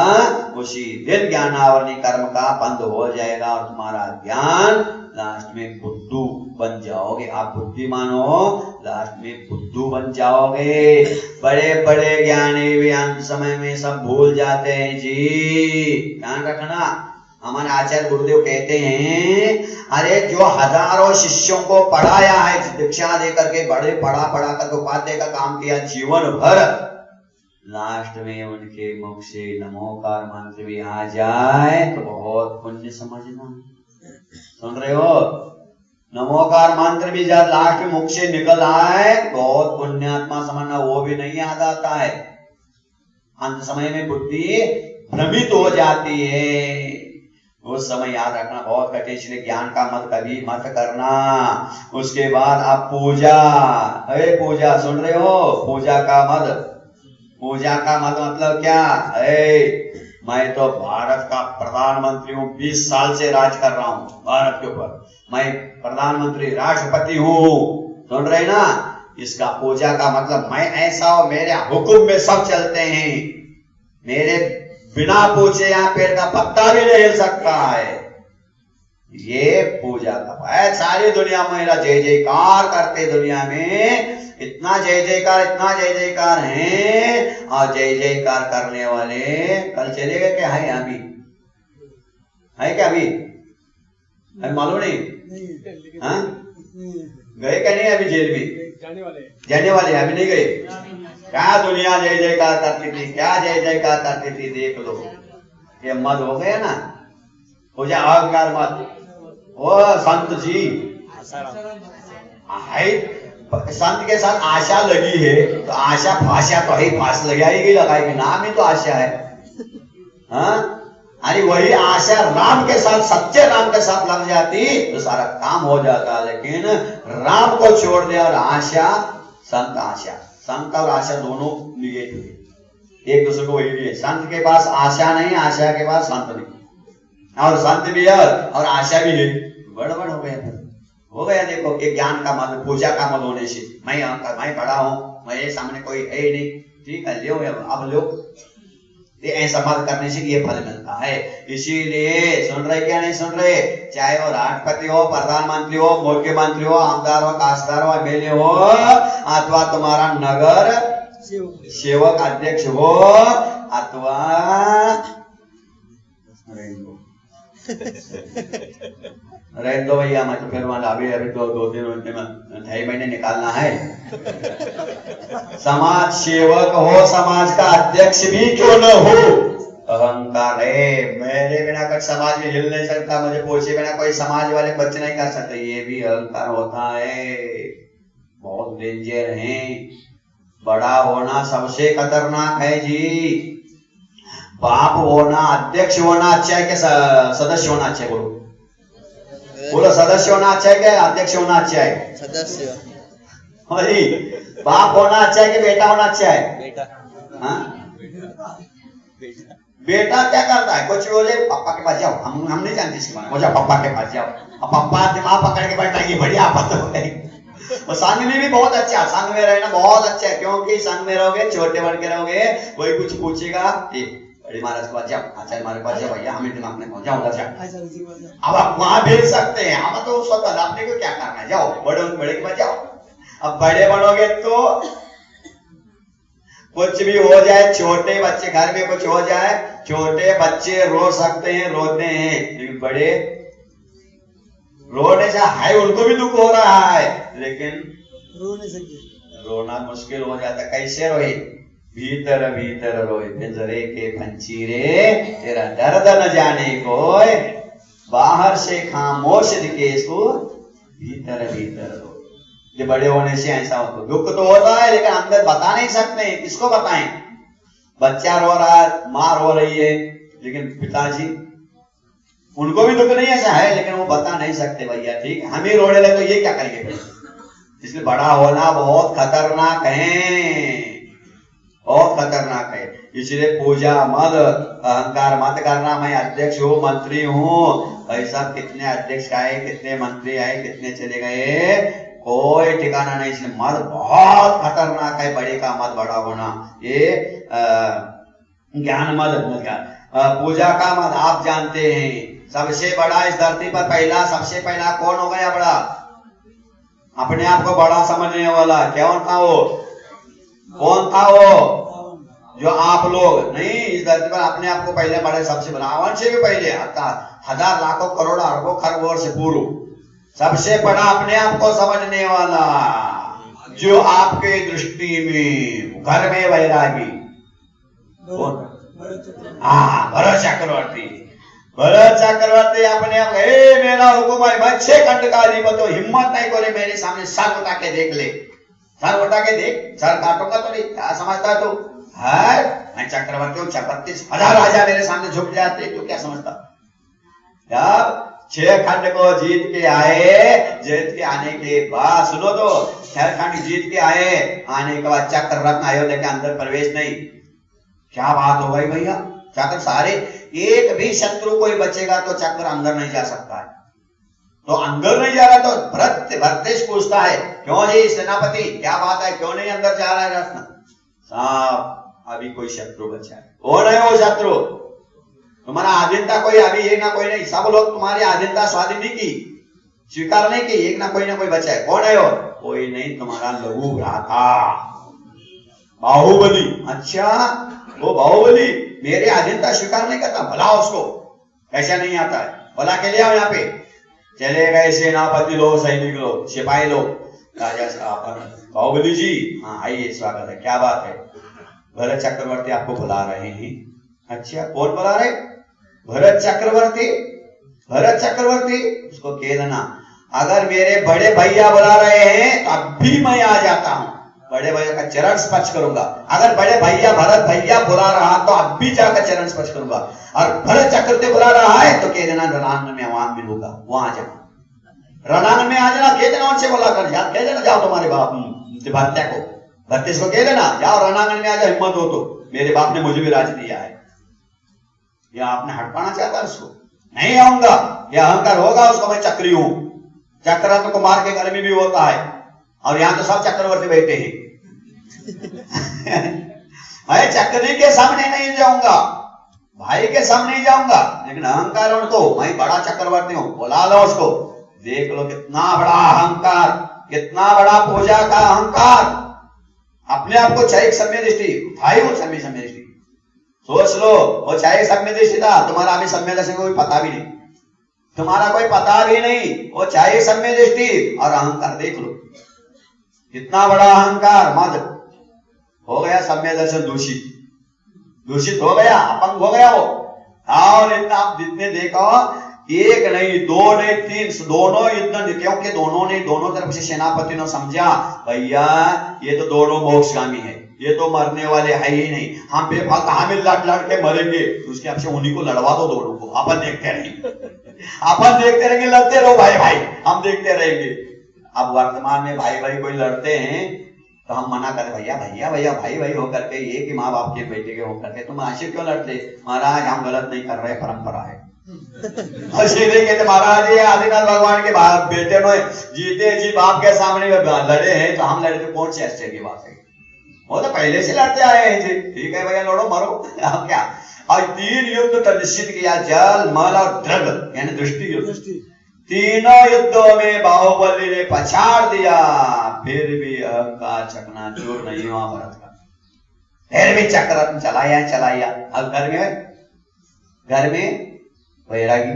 उसी दिन ज्ञानावरणी कर्म का बंद हो जाएगा और तुम्हारा ज्ञान लास्ट में बुद्धू बन जाओगे। आप बुद्धिमान हो, लास्ट में बुद्धू बन जाओगे। बड़े बड़े ज्ञानी भी अंत समय में सब भूल जाते हैं जी, ध्यान रखना। हमारे आचार्य गुरुदेव कहते हैं, अरे जो हजारों शिष्यों को पढ़ाया है, दीक्षा देकर के बड़े पढ़ा करके उपाध्याय का काम किया जीवन भर, लास्ट में उनके मुख से नमोकार मंत्र भी आ जाए तो बहुत पुण्य समझना। सुन रहे हो, नमोकार मंत्र भी जब लास्ट में मुख से निकल आए बहुत पुण्यात्मा समझना, वो भी नहीं याद आता है। अंत समय में बुद्धि भ्रमित हो जाती है, उस समय याद रखना बहुत कठिन, इसलिए ज्ञान का मत कभी मत करना। उसके बाद आप पूजा, अरे पूजा सुन रहे हो, पूजा का मत मतलब क्या है? मैं तो भारत का प्रधानमंत्री हूँ, 20 साल से राज कर रहा हूँ भारत के ऊपर, मैं प्रधानमंत्री राष्ट्रपति हूँ। सुन रहे ना, इसका पूजा का मतलब मैं ऐसा हूं, मेरे हुक्म में सब चलते हैं, मेरे बिना पूछे यहाँ पेड़ का पत्ता भी नहीं हिल सकता है। ये पूजा का है। सारी दुनिया में मेरा जय जयकार करते, दुनिया में इतना जय जयकार है। और जय जयकार करने वाले कल चले गए क्या है? अभी है क्या? अभी मालूम नहीं, हाँ गए क्या नहीं अभी जेल में? जाने वाले अभी नहीं गए। क्या दुनिया जय जयकार करती थी, क्या जय जयकार करती थी, देख लो ये मत हो गया ना, हो जाए अहंकार मत। ओ संत जी संत के साथ आशा लगी है तो आशा फाशा तो ही फांस लगाएगी, लगाएगी, नाम ही तो आशा है। हाँ अरे वही आशा राम के साथ, सच्चे राम के साथ लग जाती तो सारा काम हो जाता, लेकिन राम को छोड़ दिया और आशा, संत और आशा दोनों निगेटिव है, एक दूसरे को वही नहीं है। संत के पास आशा नहीं, आशा के पास संत नहीं, और संत भी है और आशा भी है, गड़बड़ हो गया। हो गया देखो, एक ज्ञान का मत, पूजा का मत होने से मैं बड़ा हूं, मेरे सामने कोई है नहीं, ठीक है लो अब लो, ये ऐसा मत करने से ये फल मिलता है। इसीलिए सुन रहे क्या नहीं सुन रहे, चाहे वो राष्ट्रपति हो, प्रधानमंत्री हो, मुख्यमंत्री हो, आमदार हो, काशदार हो, एमएलए हो, अथवा तुम्हारा नगर सेवक अध्यक्ष हो, अथवा रह दो भैया, मैं तो फिर वहां अभी दो दिन 2.5 महीने निकालना है। समाज सेवक हो, समाज का अध्यक्ष भी क्यों न हो, अहंकार है, मेरे बिना कुछ समाज में हिल नहीं सकता, मुझे पूछे बिना कोई समाज वाले बच्चे नहीं कर सकते, ये भी अहंकार होता है। बहुत डेंजर है, बड़ा होना सबसे खतरनाक है जी। बाप होना, अध्यक्ष होना अच्छा है कि सदस्य होना अच्छा है? बोलो सदस्य होना अच्छा है क्या अध्यक्ष होना अच्छा है? सदस्य। अरे बाप होना अच्छा है कि बेटा होना अच्छा है? बेटा। हाँ बेटा क्या करता है, कुछ हो जाए पापा के पास जाओ, हम नहीं जानते इसके बारे में, जाओ पापा के पास जाओ, अब पापा दिमाग पकड़ के बैठाएंगे, बढ़िया आपत हो गई। और संघ में भी बहुत अच्छा, संघ में रहना बहुत अच्छा है, क्योंकि संघ में रहोगे, छोटे बन के रहोगे, कोई कुछ पूछेगा, बड़े महाराज के पास जाओ, आचार्य महाराज के पास जाओ, भैया हमें दिमाग में पहुंचाओ, उधर जाओ, अब आप वहां भेज सकते हैं, हम तो स्वतः अपने को क्या करना है, जाओ बड़े के पास जाओ। अब बड़े बनोगे तो कुछ भी हो जाए, छोटे बच्चे घर में कुछ हो जाए, छोटे बच्चे रो सकते हैं, रोते हैं, लेकिन बड़े रोने से है, उनको भी दुख हो रहा है, लेकिन रो नहीं सकते, रोना मुश्किल हो जाता। कैसे रोए, भीतर भीतर रोए, पिंजरे के पंछी रे, तेरा दर्द न जाने कोई, बाहर से खामोश दिखे इसको, भीतर भीतर रोए। ये बड़े होने से ऐसा होता, दुख तो होता है लेकिन अंदर बता नहीं सकते, किसको बताएं? बच्चा रो रहा है, माँ रो रही है, लेकिन पिताजी उनको भी दुख नहीं ऐसा है, लेकिन वो बता नहीं सकते भैया, ठीक हम ही रोने लगे तो ये क्या करेंगे फिर? इसलिए बड़ा होना बहुत खतरनाक है, बहुत खतरनाक है। इसलिए पूजा मत, अहंकार मत करना, मैं अध्यक्ष हूँ, मंत्री हूँ, ऐसा कितने अध्यक्ष आए, कितने मंत्री आए, कितने चले गए, कोई ठिकाना नहीं। इसलिए मत बहुत खतरनाक है, बड़े का मत बड़ा होना, ये ज्ञान मत, पूजा का मत। आप जानते हैं सबसे बड़ा इस धरती पर पहला, सबसे पहला कौन हो गया बड़ा? अपने आप को बड़ा समझने वाला कौन था? वो कौन था? वो जो आप लोग नहीं, इस धरती पर अपने आप को पहले बड़े, सबसे बड़ा, रावण से भी पहले, हजार लाखों करोड़ अरबों खरबों से पूर्व सबसे बड़ा अपने आप को समझने वाला, जो आपके दृष्टि में घर में वैरागी, हाँ भरत चक्रवर्ती, भरत चक्रवर्ती अपने आप, हे मेरा हुकुम है, मैं 6 खंड का अधिपति हूं, हिम्मत नहीं करे मेरे सामने सर उठा के देख ले, सर उठा के देख, सर काटूंगा तो नहीं, क्या समझता तू? है मैं चक्रवर्ती हूँ, 36,000 राजा मेरे सामने झुक जाते, तू क्या समझता? जब 6 खंड को जीत के आए, जीत के आने के बाद सुनो तो, 6 खंड जीत के आए, आने के बाद चक्र रत्न अयोध्या के अंदर प्रवेश नहीं, क्या बात हो गई भैया? चक्र सारे, एक भी शत्रु कोई बचेगा तो चक्र अंदर नहीं जा सकता है, तो अंदर नहीं जा रहा तो भरतेश पूछता है, क्यों जी सेनापति क्या बात है, क्यों नहीं अंदर जा रहा है रत्न? साहब अभी कोई शत्रु बचा है। कौन है वो शत्रु? तुम्हारा आधीनता कोई अभी एक ना कोई नहीं, सब लोग तुम्हारी आधीनता स्वाधीन नहीं की, स्वीकार नहीं की, एक ना कोई बचा है। कौन है वो? कोई नहीं, तुम्हारा लघु भ्राता बाहुबली। अच्छा वो बाहुबली मेरे अधीनता स्वीकार नहीं करता, भला उसको कैसा नहीं आता है, भला के लिए आओ यहाँ पे, चले गए सेनापति लोग, सैनिक लोग, सिपाही लोग। राजा साहब, बाहुबली जी, हाँ आइए, स्वागत है। क्या बात है? भरत चक्रवर्ती आपको बुला रहे हैं। अच्छा, कौन बुला रहे? भरत चक्रवर्ती। भरत चक्रवर्ती, उसको कह देना अगर मेरे बड़े भैया बुला रहे हैं तो अब भी मैं आ जाता हूं, बड़े भैया का चरण स्पर्श करूंगा। अगर बड़े भैया भरत भैया बुला रहा तो अब भी जाकर चरण स्पर्श करूंगा। और भरत चक्रवर्ती बुला रहा है तो कह देना रणांगण में वहां मिलूंगा, वहां जाना, रणांगण में आ जाना, कह देना उनसे बुला कर, कह देना जाओ तुम्हारे बाप भत्या को, भत्तीस को कह देना जाओ रणांगण में आ जाओ, हिम्मत हो तो, मेरे बाप ने मुझे भी राज दिया है। या आपने हट पाना चाहता उसको? नहीं आऊंगा, यह अहंकार होगा उसको, मैं चक्री हूं। चक्ररत्न कुमार के घर में भी होता है, और यहां तो सब चक्रवर्ती बैठे हैं। मैं चक्री के सामने नहीं जाऊंगा, भाई के सामने नहीं जाऊंगा, लेकिन अहंकार उनको, मैं बड़ा चक्रवर्ती हूं, बुला लो उसको। देख लो कितना बड़ा अहंकार, कितना बड़ा पूजा का अहंकार। अपने आप को चाहिए सम्य दृष्टि, भाई वो सम्य दृष्टि, सोच लो वो चाहिए सम्य दृष्टि था, तुम्हारा अभी सम्य दृष्टि को पता भी नहीं, तुम्हारा कोई पता भी नहीं, वो चाहिए सम्य दृष्टि। और अहंकार देख लो कितना बड़ा अहंकार, मद हो गया, सम्य दर्शन दूषित, दूषित हो गया, अपंग हो गया वो। और इतना आप जितने देखो, एक नहीं, दो नहीं, तीन, दोनों युद्ध, क्योंकि दोनों तरफ से सेनापति ने समझा भैया ये तो दोनों मोक्षगामी है, ये तो मरने वाले है ही नहीं, हम बेफालतू कहां में लड़ के मरेंगे, तो उसके आपसे उन्हीं को लड़वा दो, दोनों को अपन देखते रहेंगे, अपन देखते रहेंगे, लड़ते रहो भाई भाई, हम देखते रहेंगे। अब वर्तमान में भाई भाई कोई लड़ते हैं तो हम मना करें, भैया भैया भैया भाई भाई होकर के, एक ही माँ बाप के बेटे के होकर के तुम ऐसे क्यों लड़ते? महाराज हम गलत नहीं कर रहे, परंपरा है। सीधे कहते महाराज ये आदिनाथ भगवान के बेटे ने जीते जी बाप के सामने लड़े हैं, तो हम लड़े तो कौन से आश्चर्य की बात है? वो तो पहले से लड़ते आए हैं जी, ठीक है भैया लड़ो मरो, अब क्या। और 3 युद्ध तो निश्चित किया, जल मल और द्रग यानी दृष्टि युद्ध, तीनों युद्धों में बाहुबली ने पछाड़ दिया, फिर भी अहंकार चकनाचूर नहीं हुआ भरत का, फिर भी चक्ररत्न चलाया। अब घर में वैरागी,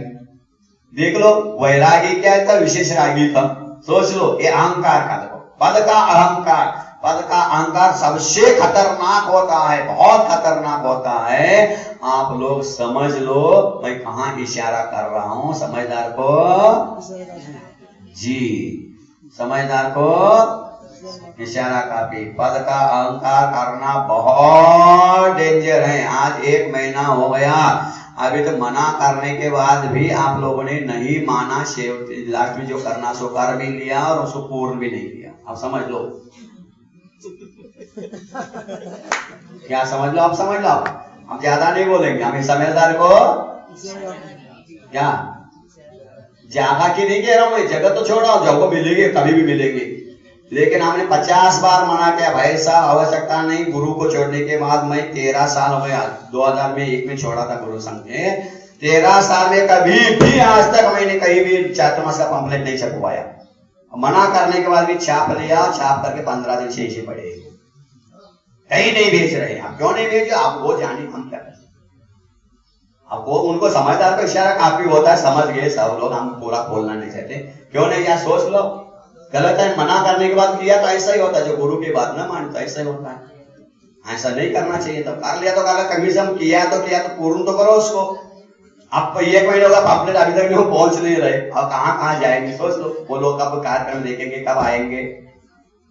देख लो वैरागी क्या था, विशेष रागी था। सोच लो ये अहंकार का, देखो पद का अहंकार, पद का अहंकार सबसे खतरनाक होता है, बहुत खतरनाक होता है। आप लोग समझ लो मैं कहां इशारा कर रहा हूं, समझदार को जी, समझदार को इशारा काफी। पद का अहंकार करना बहुत डेंजर है। आज 1 महीना हो गया, अभी तो मना करने के बाद भी आप लोगों ने नहीं माना, लास्ट में जो करना सो कर भी लिया और उसको पूर्ण भी नहीं किया। अब समझ लो क्या समझ लो, आप समझ लो, हम ज्यादा नहीं बोलेंगे, हम समझदार को क्या ज्यादा की नहीं कह रहा हूं मैं, जगत तो छोड़ा, जब मिलेंगे कभी भी मिलेंगे, लेकिन हमने 50 बार मना किया भाई साहब आवश्यकता नहीं। गुरु को छोड़ने के बाद मैं 13 साल हो गया, 2001 में छोड़ा था गुरु संघ ने, 13 साल में कभी भी आज तक मैंने कहीं भी चातुर्मास का पंपलेट नहीं छपवाया। मना करने के बाद भी छाप लिया, छाप करके 15 दिन से पड़े, कहीं नहीं भेज रहे। आप क्यों नहीं भेजे? आप वो जाने, हम क्या करें। अब वो उनको समझदार को इशारा काफी होता है, समझ गए सब लोग, हम पूरा खोलना नहीं चाहते। क्यों नहीं? यार सोच लो, गलत है, मना करने के बाद किया तो ऐसा ही होता है, जो गुरु की बात ना मानता ऐसा ही होता है। ऐसा नहीं करना चाहिए, तो कर लिया तो कर, कभी से हम किया तो पूर्ण तो करो उसको। अब 1 महीने होगा अपने अभी तक वो पहुंच नहीं रहे, अब कहाँ जाएंगे? सोच लो, वो लोग कब कार्यक्रम देखेंगे, कब आएंगे?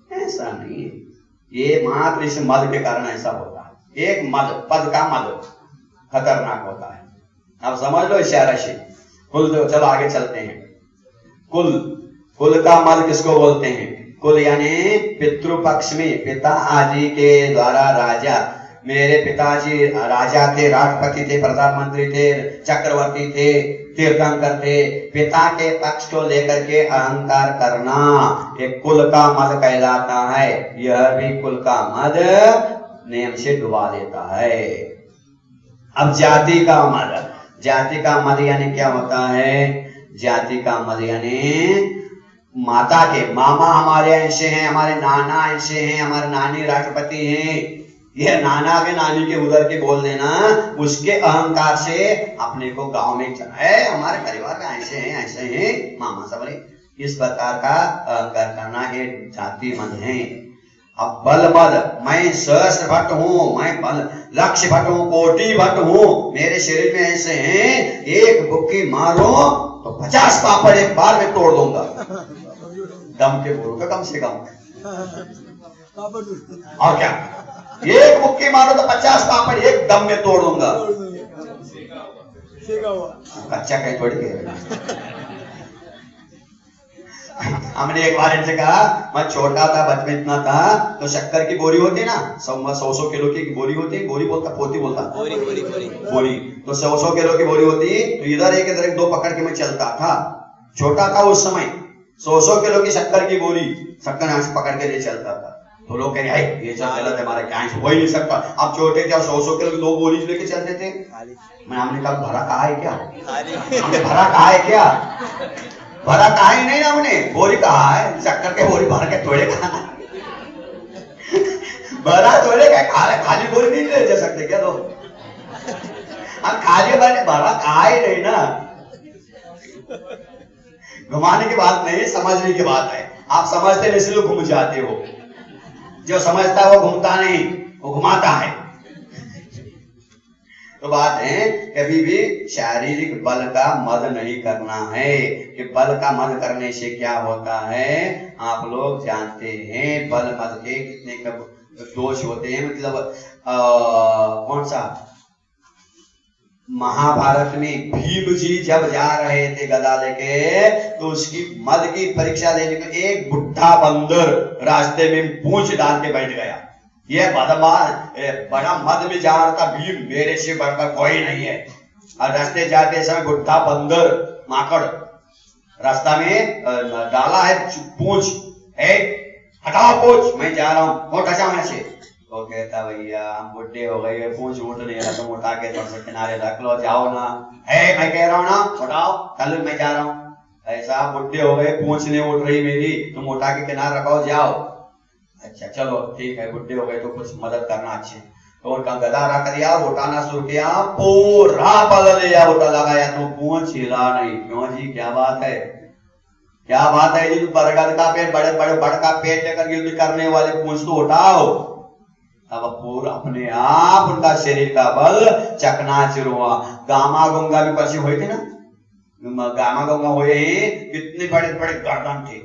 ऐसा नहीं है, ये मात्र इस मद के कारण ऐसा होता है। एक मद, पद का मद खतरनाक होता है। अब समझ लो इशारा से। कुल, चलो आगे चलते हैं। कुल का मद किसको बोलते हैं? कुल यानी पितृपक्ष में पिता आदि के द्वारा राजा, मेरे पिताजी राजा थे, राष्ट्रपति थे, प्रधानमंत्री थे, चक्रवर्ती थे, तीर्थंकर थे, पिता के पक्ष को लेकर के अहंकार करना एक कुल का मद कहलाता है। यह भी कुल का मद नियम से डुबा देता है। अब जाति का मद, जाति का मद यानी क्या होता है? जाति का मद यानी माता के, मामा हमारे ऐसे हैं, हमारे नाना ऐसे हैं, हमारे नानी राष्ट्रपति हैं, ये नाना के नानी के उधर के बोल देना, उसके अहंकार से अपने को गांव में चला है, हमारे परिवार में ऐसे हैं मामा सब रे, इस प्रकार का अहंकार करना ये जाति मत है। अब बल मद, मैं सहस्र भट्ट हूँ, मैं बल लक्ष्य भट्ट हूँ, कोटि भट्ट हूँ, मेरे शरीर में ऐसे हैं, एक बुक्की मारो तो 50 पापड़ एक बार में तोड़ दूंगा। दम के बोलो कम से कम, और क्या, एक मुक्की मारो तो 50 पापड़ एक दम में तोड़ दूंगा। कच्चा कहीं थोड़ी है। हमने एक बार इनसे कहा, मैं छोटा था, बचपन इतना था, तो शक्कर की बोरी होती ना, 100 किलो की बोरी होती, बोरी बोलता पोती बोलता बोरी, तो 100 किलो की बोरी होती, तो इधर एक दो पकड़ के मैं चलता था, छोटा था उस समय, 100 किलो की शक्कर की बोरी, शक्कर यहाँ से पकड़ के ले चलता था। तो लोग कह रहे ये सब गलत है, हमारा क्या हो ही नहीं सकता। अब छोटे क्या 100 किलो की 2 बोरी लेके चलते थे। मैं हमने कहा भरा कहा है क्या, हमने भरा कहा है क्या, भरा कहा ही नहीं ना, हमने बोरी कहा है, शक्कर के बोरी भर के थोड़े कहा, भरा थोड़े का, खाली बोरी नहीं ले जा सकते क्या लोग, अब खाली भरा कहा ही नहीं ना। घुमाने की बात नहीं, समझने की बात है। आप समझते नहीं इसलिए घूम जाते हो, जो समझता है वो घूमता नहीं, वो घुमाता है। तो बात है, कभी भी शारीरिक बल का मद नहीं करना है, कि बल का मद करने से क्या होता है आप लोग जानते हैं। बल मद के कितने दोष होते हैं, मतलब कौन सा, महाभारत में भीम जी जब जा रहे थे गदा लेके, तो उसकी मद की परीक्षा देने के लिए एक बुढ़ा बंदर रास्ते में पूंछ डाल के बैठ गया। यह बड़ा मद में जा रहा था, भीम मेरे से बढ़कर कोई नहीं है, और रास्ते जाते समय बुढ़ा बंदर माकड़ रास्ता में डाला है पूंछ, हटाओ पूंछ, मैं जा रहा हूँ, मोटा जाने से। तो कहता भैया हम बुढ़े हो गए, पूंछ उठ नहीं रहा, तुम उठा के थोड़ा सा किनारे रख लो, जाओ ना, है मैं कह रहा हूँ ना, उठाओ, कल मैं जा रहा हूँ। ऐसा बुढ़े हो गए, पूंछ नहीं उठ रही मेरी, तुम उठा के किनारे रखो, जाओ। अच्छा चलो ठीक है, बुढ़े हो गए तो कुछ मदद करना अच्छे। तो उनका गदा रख दिया, उठाना शुरू किया, पूरा बल लिया, उठा लगाया तो पूंछ हिला नहीं। क्यों जी, क्या बात है, क्या बात है जी, बरगद का पेड़, बड़े बड़े बड़ का पेड़ लेकर युद्ध करने वाले, पूंछ तो उठाओ। अब पूरा अपने आप उनका शरीर का बल चकनाचूर हुआ। गामा गंगा भी पीछे हुए थे ना, गामा गंगा हुए, कितने बड़े बड़े गर्दन थे,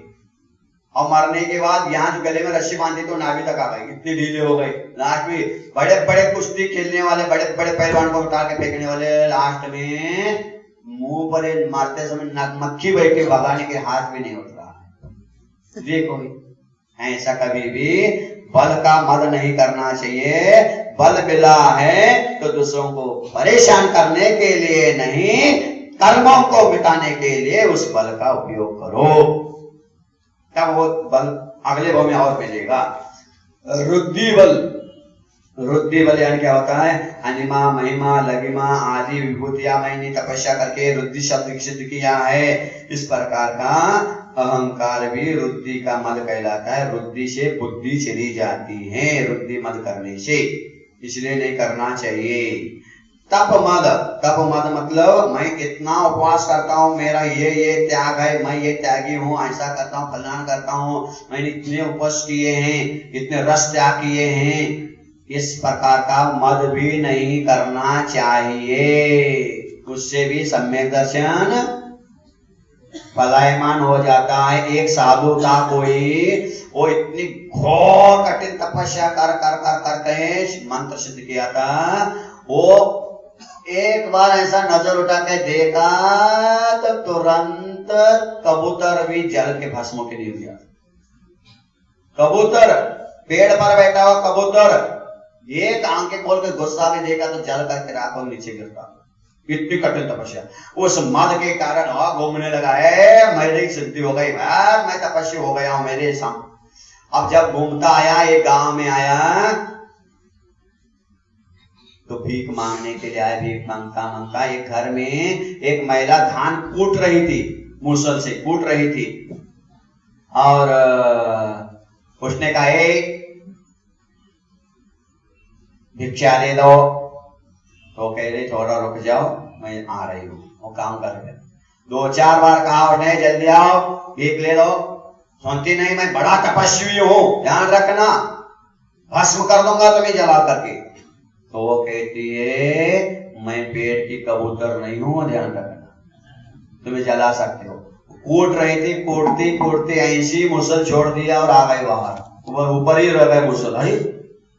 और मरने के बाद यहाँ जो गले में रस्सी बांधी तो नाभि तक आ गई, इतने ढीले हो गए। लास्ट में बड़े बड़े कुश्ती खेलने वाले, बड़े बड़े पहलवान को उठा के फेंकने वाले, लास्ट में मुंह पर मारते समय मक्खी बैठ के भगाने के हाथ भी नहीं उठ रहा है। देखो ऐसा कभी भी बल का मद नहीं करना चाहिए। बल मिला है तो दूसरों को परेशान करने के लिए नहीं, कर्मों को मिटाने के लिए उस बल का उपयोग करो, तब वो बल अगले भाव में और मिलेगा। रुद्धि बल, रुद्धि बल यानी क्या होता है, अनिमा महिमा लगिमा आदि विभूतियां मैंने तपस्या करके रुद्धि शब्द सिद्ध किया है। इस प्रकार का अहंकार भी रुद्धि का मद कहलाता है। रुद्धि से बुद्धि चली जाती है, रुद्धि मद करने से, इसलिए नहीं करना चाहिए। तप मद, तप मद मतलब मैं इतना उपवास करता हूँ, मेरा ये त्याग है, मैं ये त्यागी हूँ, ऐसा करता हूँ, फलाना करता हूँ, मैंने इतने उपवास किए हैं, इतने रस त्याग किए हैं, इस प्रकार का मद भी नहीं करना चाहिए। उससे भी सम्यक दर्शन पलायमान हो जाता है। एक साधु था कोई, वो इतनी घोर कठिन तपस्या कर कर कर करके मंत्र सिद्ध किया था। वो एक बार ऐसा नजर उठा के देखा तो तुरंत कबूतर भी जल के भस्मों के नीचे गया। कबूतर, पेड़ पर बैठा हुआ कबूतर, एक आंखें खोल के गुस्सा में देखा तो जल करके राख और नीचे गिरता। इतनी कठिन तपस्या, उस मद के कारण घूमने लगा है, मेरी सिद्धि हो गई, मैं तपस्या हो गया हूं मेरे सामने। अब जब घूमता आया, एक गांव में आया तो भीख मांगने के लिए आया। भीख मांगता मांगता एक घर में एक महिला धान कूट रही थी, मुसल से कूट रही थी, और उसने कहा भिक्षा दे दो, तो कह रही थोड़ा रुक जाओ, मैं आ रही हूँ, वो काम कर रहे। 2-4 बार कहा उन्हें जल्दी आओ भीख ले लो, सुनती नहीं, मैं बड़ा तपस्वी हूँ, ध्यान रखना, भस्म कर दूंगा तुम्हें जला करके। तो वो कहती है मैं पेट की कबूतर नहीं हूँ, ध्यान रखना, तुम्हें जला सकते हो। कूट रही थी, कूटती कूटती ऐसी मुसल छोड़ दिया और आ गए बाहर, ऊपर ही रह गए मुसल। अरे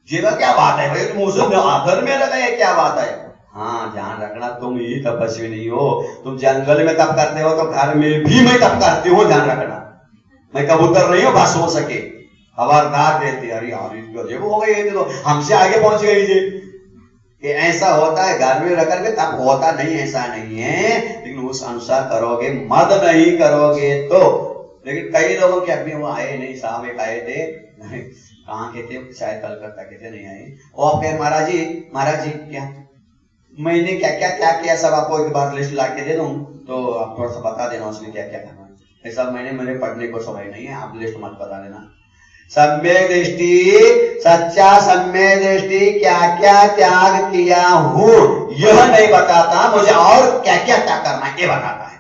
ये क्या बात है भाई, तुम मुसल घर में रह गए, क्या बात है? हाँ ध्यान रखना, तुम ही तपस्वी नहीं हो, तुम जंगल में तप करते हो तो घर में भी मैं तप करती हूँ, ध्यान रखना, मैं कबूतर नहीं हूँ भस्म हो सके। खबरदार देती, अरे यार हो गई, तो हमसे आगे पहुंच गई जी। कि ऐसा होता है घर में रह करके तब होता नहीं, ऐसा नहीं है, लेकिन उस अनुसार करोगे, मद नहीं करोगे तो। लेकिन कई लोगों के अभी वो आए नहीं, साहब एक आए थे, कहाँ के थे, शायद कलकत्ता के थे, नहीं आए। वो आप कहे महाराज जी क्या मैंने क्या किया, सब आपको एक बार लिस्ट ला के दे दूं, तो आप थोड़ा सा बता देना उसमें क्या क्या करना है। ऐसा मैंने मेरे पढ़ने को समय नहीं है, आप लिस्ट मत बता देना। सम्यक दृष्टि, सच्चा सम्यक दृष्टि क्या क्या त्याग किया हूं यह नहीं बताता, मुझे और क्या क्या त्याग करना है ये बताता है।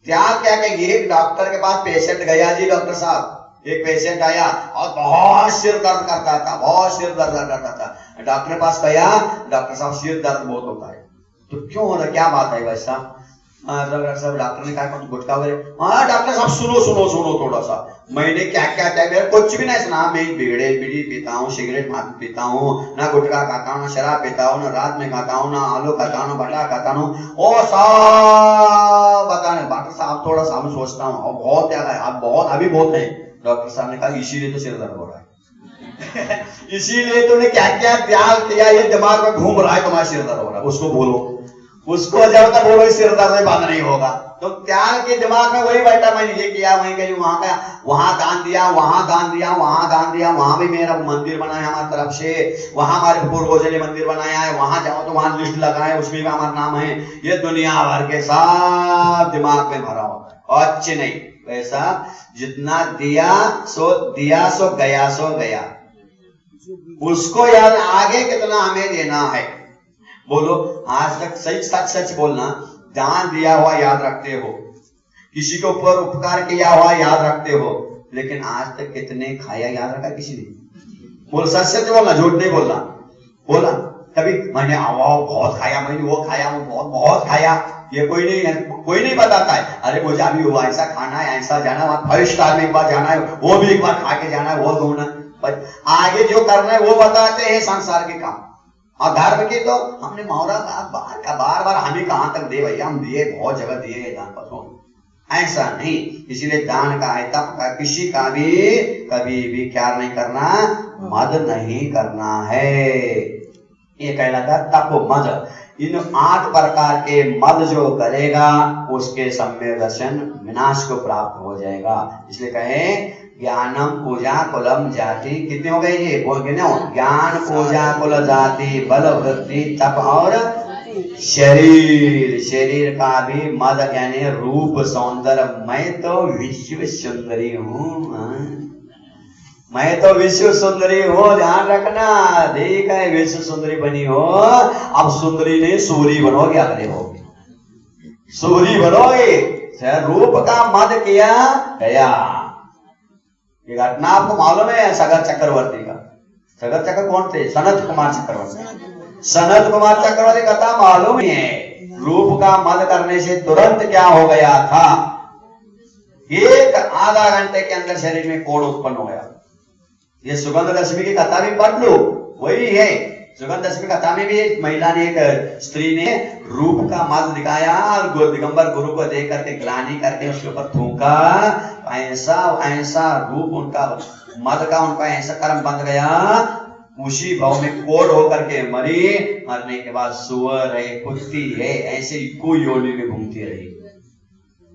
त्याग क्या क्या, ये डॉक्टर के पास पेशेंट गया जी, डॉक्टर साहब एक पेशेंट आया और बहुत सिर दर्द करता था, बहुत सिर दर्द करता था। डॉक्टर के पास गया, डॉक्टर साहब सिर दर्द बहुत होता है, तो क्यों हो रहा, क्या बात है वैसा? डॉक्टर ने कहा गुटखा वगैरह। हाँ डॉक्टर साहब सुनो थोड़ा सा, मैंने क्या कुछ भी नहीं सुना, मैं बिगड़े बीड़ी पीता हूँ, सिगरेट पीता हूँ, ना गुटखा खाता हूँ, ना शराब पीता हूँ, ना रात में खाता हूँ, ना आलू खाता हूँ, ना बटा खाता हूँ, ओ सब बताने। डॉक्टर साहब थोड़ा सा मैं सोचता हूँ बहुत त्याग है, आप बहुत अभी बहुत है। डॉक्टर साहब ने कहा इसीलिए तो सिर दर्द हो रहा है इसीलिए तुमने क्या क्या त्याग किया, ये दिमाग में घूम रहा है, तुम्हारा सिर दर्द हो रहा है, उसको बोलो, उसको जब तक बोलो सिर दर्द बंद नहीं होगा। तो त्याग के दिमाग में वही बैठा, मैंने ये किया, वहीं कहीं वहां दान दिया, वहां दान दिया, वहां दान दिया, वहां भी मेरा मंदिर बनाया हमारी तरफ से, वहां हमारे पूर्वजों ने मंदिर बनाया है, वहां जाओ तो वहां लिस्ट लगाए, उसमें भी हमारा नाम है। ये दुनिया भर के सब दिमाग में भरा होता है, अच्छे नहीं वैसा। जितना दिया सो गया, उसको याद आगे कितना हमें देना है। बोलो आज तक सच बोलना, दान दिया हुआ याद रखते हो, किसी के ऊपर उपकार किया हुआ याद रखते हो, लेकिन आज तक कितने खाया याद रखा किसी ने? बोल सच बोलना, झूठ नहीं बोलना। बोला कभी मैंने बहुत खाया, मैंने वो खाया, वो बहुत खाया, ये कोई नहीं बताता है। अरे मुझे अभी वो ऐसा खाना है, ऐसा जाना, वहां 5 स्टार में एक बार जाना है, वो भी एक बार खा के जाना है, वो घूमना, आगे जो करना है वो बताते हैं संसार के काम। और धर्म की तो हमने मोहरा बार हम ही कहां तक दे भैया, हम दिए बहुत जगह दिए दान पत्रों, ऐसा नहीं। इसीलिए दान का है, तप का, किसी का भी कभी भी क्या नहीं करना, मद नहीं करना है। ये कहलाता तप मद। इन 8 प्रकार के मद जो करेगा उसके सम्यक दर्शन विनाश को प्राप्त हो जाएगा। इसलिए कहे ज्ञानम पूजा कुलम जाति, कितने हो गए ये बोल के ना, ज्ञान पूजा कुल जाति बल वृद्धि तप और शरीर का भी मद यानी रूप सौंदर्य। मैं तो विश्व सुंदरी हूँ, मैं तो विश्व सुंदरी हूँ, ध्यान रखना। ठीक है विश्व सुंदरी बनी हो, अब सुंदरी नहीं सूरी बनोगे, अगले हो सूरी बनोगे। रूप का मद किया गया। ये घटना आपको मालूम है सगर चक्रवर्ती का? सगर चक्र कौन थे? सनत कुमार चक्रवर्ती। सनत कुमार चक्रवर्ती कथा मालूम है। रूप का मद करने से तुरंत क्या हो गया था, एक आधा घंटे के अंदर शरीर में कोढ़ उत्पन्न हो गया। ये सुगंध दशमी की कथा भी पढ़ लो, वही है। सुगंध दशमी कथा में भी एक महिला ने, एक स्त्री ने रूप का मद दिखाया और दिगंबर गुरु को देख करके ग्लानि करके उसके ऊपर थूका। ऐसा रूप उनका मद का, उनका ऐसा कर्म बन गया, उसी भाव में कोढ़ होकर के मरी। मरने के बाद सुअर है, कुत्ती है, ऐसे कोई योनि में घूमती रही।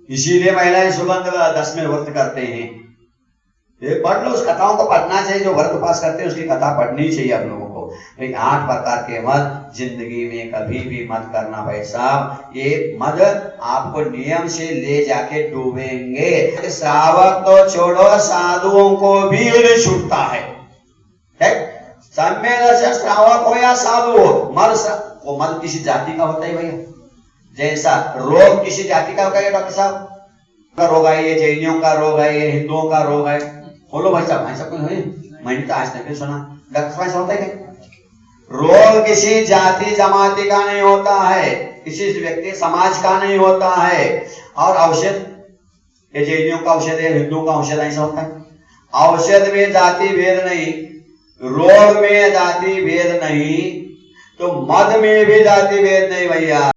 इसीलिए महिलाएं सुगंध दशमी व्रत करते हैं। ये पढ़ लो, उस कथाओं को पढ़ना चाहिए, जो व्रत उपास करते हैं उसकी कथा पढ़नी चाहिए आप लोगों को। 8 प्रकार के मद जिंदगी में कभी भी मत करना भाई साहब। ये मद आपको नियम से ले जाके डूबेंगे। श्रावक तो छोड़ो, साधुओं को भी ये छूटता है। तन्मे दर्शन श्रावक हो या साधु हो, वो मद किसी जाति का होता है भैया। जैसा रोग किसी जाति का होगा, डॉक्टर साहब का रोग है, ये जैनियों का रोग है, ये हिंदुओं का रोग है, बोलो भाई साहब कोई है? मैंने तो आज तक सुना। डॉक्टर साहब होता है क्या? रोग किसी जाति जमाति का नहीं होता है, किसी व्यक्ति समाज का नहीं होता है। और औषध, ये जैनियों का औषध है, हिंदुओं का औषध ऐसा होता है। औषध में जाति भेद नहीं, रोग में जाति भेद नहीं, तो मद में भी जाति भेद नहीं भैया।